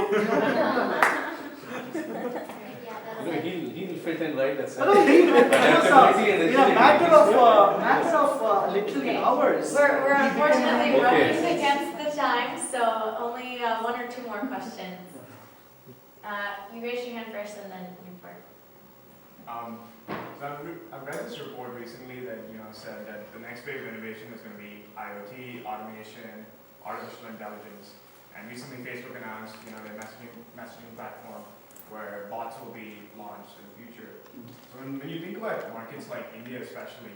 He'll fit in right as no, matter of literally hours. We're unfortunately Okay. running against the time, so only one or two more questions. You raise your hand first and then Newport. So I've read this report recently that said that the next wave of innovation is going to be IoT, automation, artificial intelligence, and recently Facebook announced their messaging platform where bots will be launched in the future. So when you think about markets like India especially,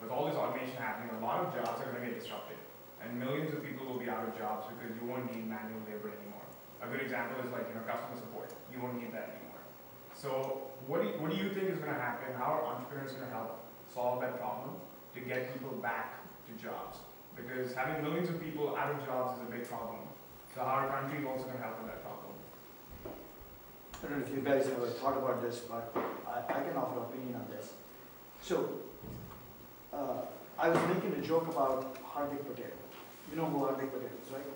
with all this automation happening, a lot of jobs are going to get disrupted, and millions of people will be out of jobs because you won't need manual labor anymore. A good example is customer support. You won't need that anymore. So what do you think is going to happen? How are entrepreneurs going to help solve that problem to get people back to jobs? Because having millions of people out of jobs is a big problem. So how are countries also going to help with that problem? I don't know if you guys have ever thought about this, but I can offer opinion on this. So, I was making a joke about Hardik Patel. You know who Hardik Patel is, right?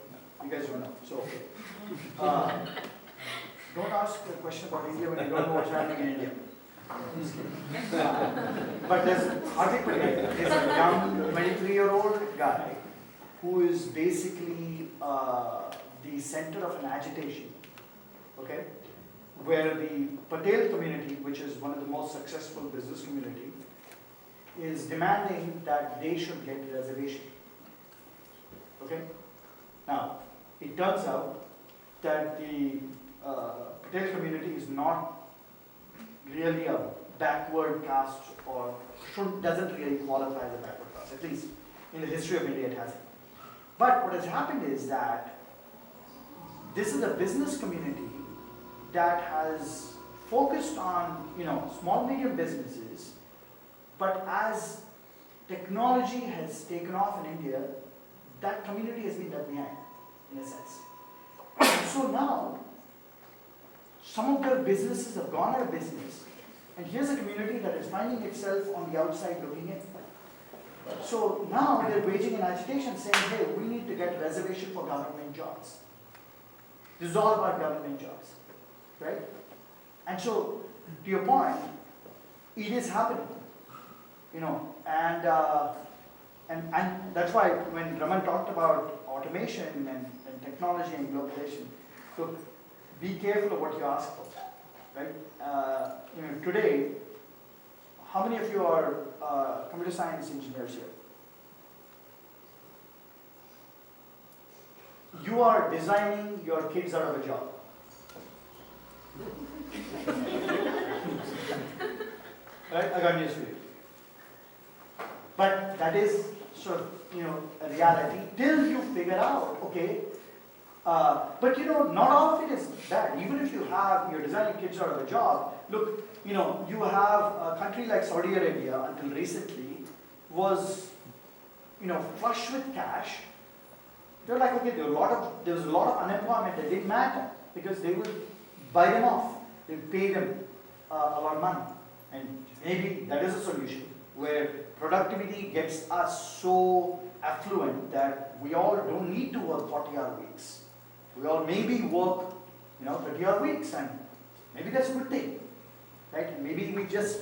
You guys don't know, so okay. Don't ask a question about India when you don't know what's happening in India. But there's Hardik Patel is a young 23-year-old guy who is basically the center of an agitation, okay? Where the Patel community, which is one of the most successful business community, is demanding that they should get reservation. Okay? Now, it turns out that the Patel community is not really a backward caste or doesn't really qualify as a backward caste, at least in the history of India it hasn't. But what has happened is that this is a business community that has focused on, small, medium businesses, but as technology has taken off in India, that community has been left behind, in a sense. And so now, some of their businesses have gone out of business, and here's a community that is finding itself on the outside looking in. So now they're waging an agitation saying, hey, we need to get reservation for government jobs. This is all about government jobs, right? And so, to your point, it is happening, and that's why when Raman talked about automation and technology and globalization, so be careful of what you ask for, right? Today, how many of you are computer science engineers here? You are designing your kids out of a job. Right? I got news for you. But that is sort of, a reality till you figure out, okay, but not all of it is bad. Even if you're designing kids out of a job, look, you have a country like Saudi Arabia until recently was, flush with cash. They're like, okay, there was a lot of unemployment that didn't matter because they would buy them off. They'd pay them a lot of money. And maybe that is a solution where productivity gets us so affluent that we all don't need to work 40-hour weeks. We all maybe work, 30-hour weeks, and maybe that's a good thing, right? And maybe we just,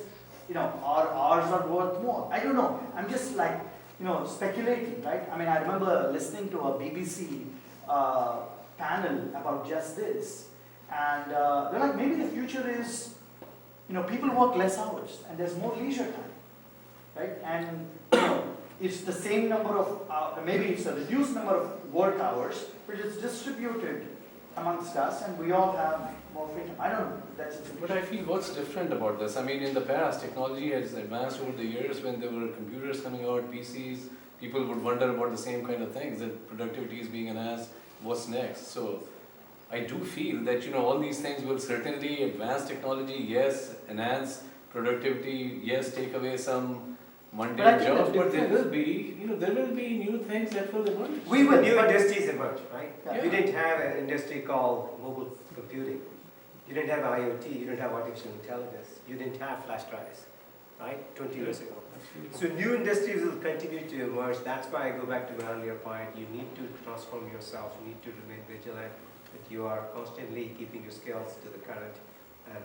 our hours are worth more. I don't know. I'm just like, speculating, right? I mean, I remember listening to a BBC panel about just this, and they're like, maybe the future is, people work less hours, and there's more leisure time, right? And it's the same number of, maybe it's a reduced number of work hours, but it's distributed amongst us, and we all have more freedom. I don't know if that's a solution. But I feel what's different about this? I mean, in the past, technology has advanced over the years. When there were computers coming out, PCs, people would wonder about the same kind of things, that productivity is being enhanced, what's next? So I do feel that, all these things will certainly advance technology, yes, enhance productivity, yes, take away some mundane jobs, but there will be, new things that will emerge. We will. New industries emerge, right? Yeah. We didn't have an industry called mobile computing. You didn't have IoT, you didn't have artificial intelligence, you didn't have flash drives, right? 20 years ago. So new industries will continue to emerge. That's why I go back to my earlier point. You need to transform yourself, you need to remain vigilant, that you are constantly keeping your skills to the current, and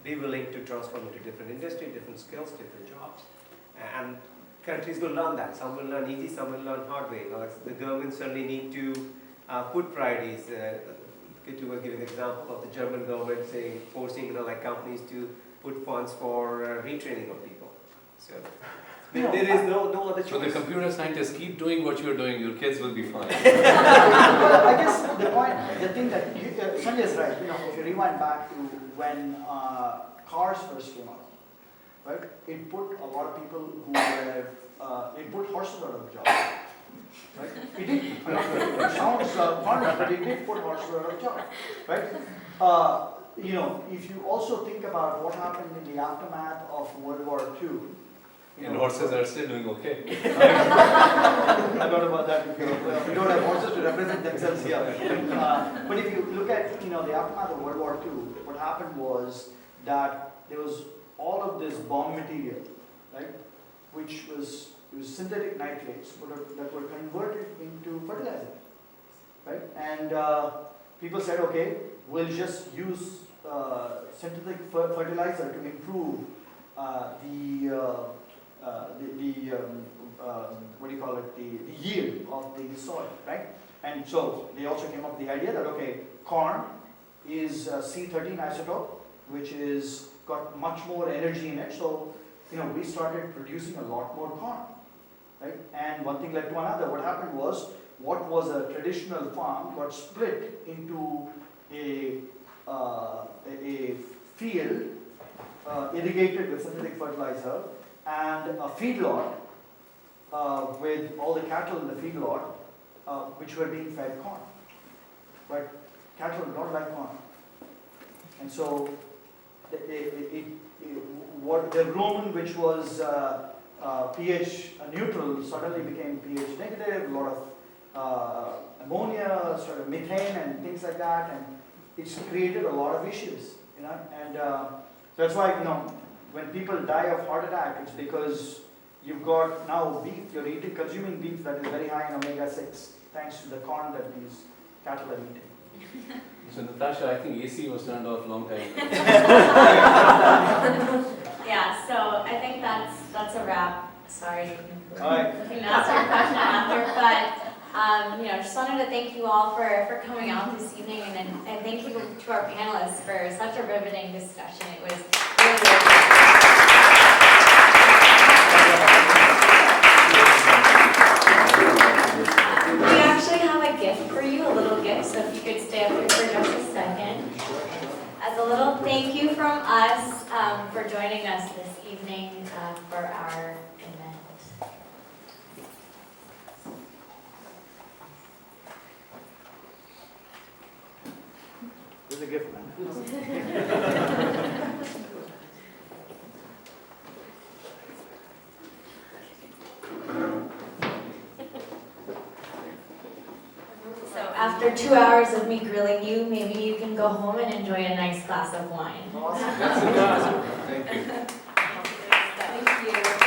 be willing to transform into different industry, different skills, different jobs. And countries will learn that. Some will learn easy, some will learn hard way. The government certainly need to put priorities. Kitu was giving an example of the German government saying, forcing companies to put funds for retraining of people. So there is no other choice. So the computer scientists, keep doing what you're doing, your kids will be fine. Well, I guess the thing that Sanjay is right. If you rewind back to when cars first came out, right? It put a lot of people who were, it put horses out of jobs, right? It did. It sounds funny, but it did put horses out of jobs, right? If you also think about what happened in the aftermath of World War II, And horses are still doing okay. I don't know about that. We don't have horses to represent themselves here. But if you look at the aftermath of World War II, what happened was that there was all of this bomb material, right, which was synthetic nitrates that were converted into fertilizer, right? And people said, okay, we'll just use synthetic fertilizer to improve the yield of the soil, right? And so they also came up with the idea that, okay, corn is C13 isotope, which is got much more energy in it, so we started producing a lot more corn, right? And one thing led to another. What happened was, what was a traditional farm got split into a field irrigated with synthetic fertilizer, and a feedlot with all the cattle in the feedlot, which were being fed corn. But cattle do not like corn. And so what the rumen, which was pH neutral, suddenly became pH negative, a lot of ammonia, sort of methane and things like that, and it's created a lot of issues, you know. And that's why, you know, when people die of heart attack, it's because you've got now beef, you're consuming beef that is very high in omega-6, thanks to the corn that these cattle are eating. So Natasha, I think AC was turned off long time ago. Yeah, so I think that's a wrap. Sorry, you All right. can answer your question after, but you know, just wanted to thank you all for coming out this evening, and thank you to our panelists for such a riveting discussion. It was really we actually have a gift for you, a little gift, so if you could stay up here for just a second. As a little thank you from us for joining us this evening for our event. It's a gift, man. So after 2 hours of me grilling you, maybe you can go home and enjoy a nice glass of wine. Awesome. That's fantastic. Thank you. Thank you.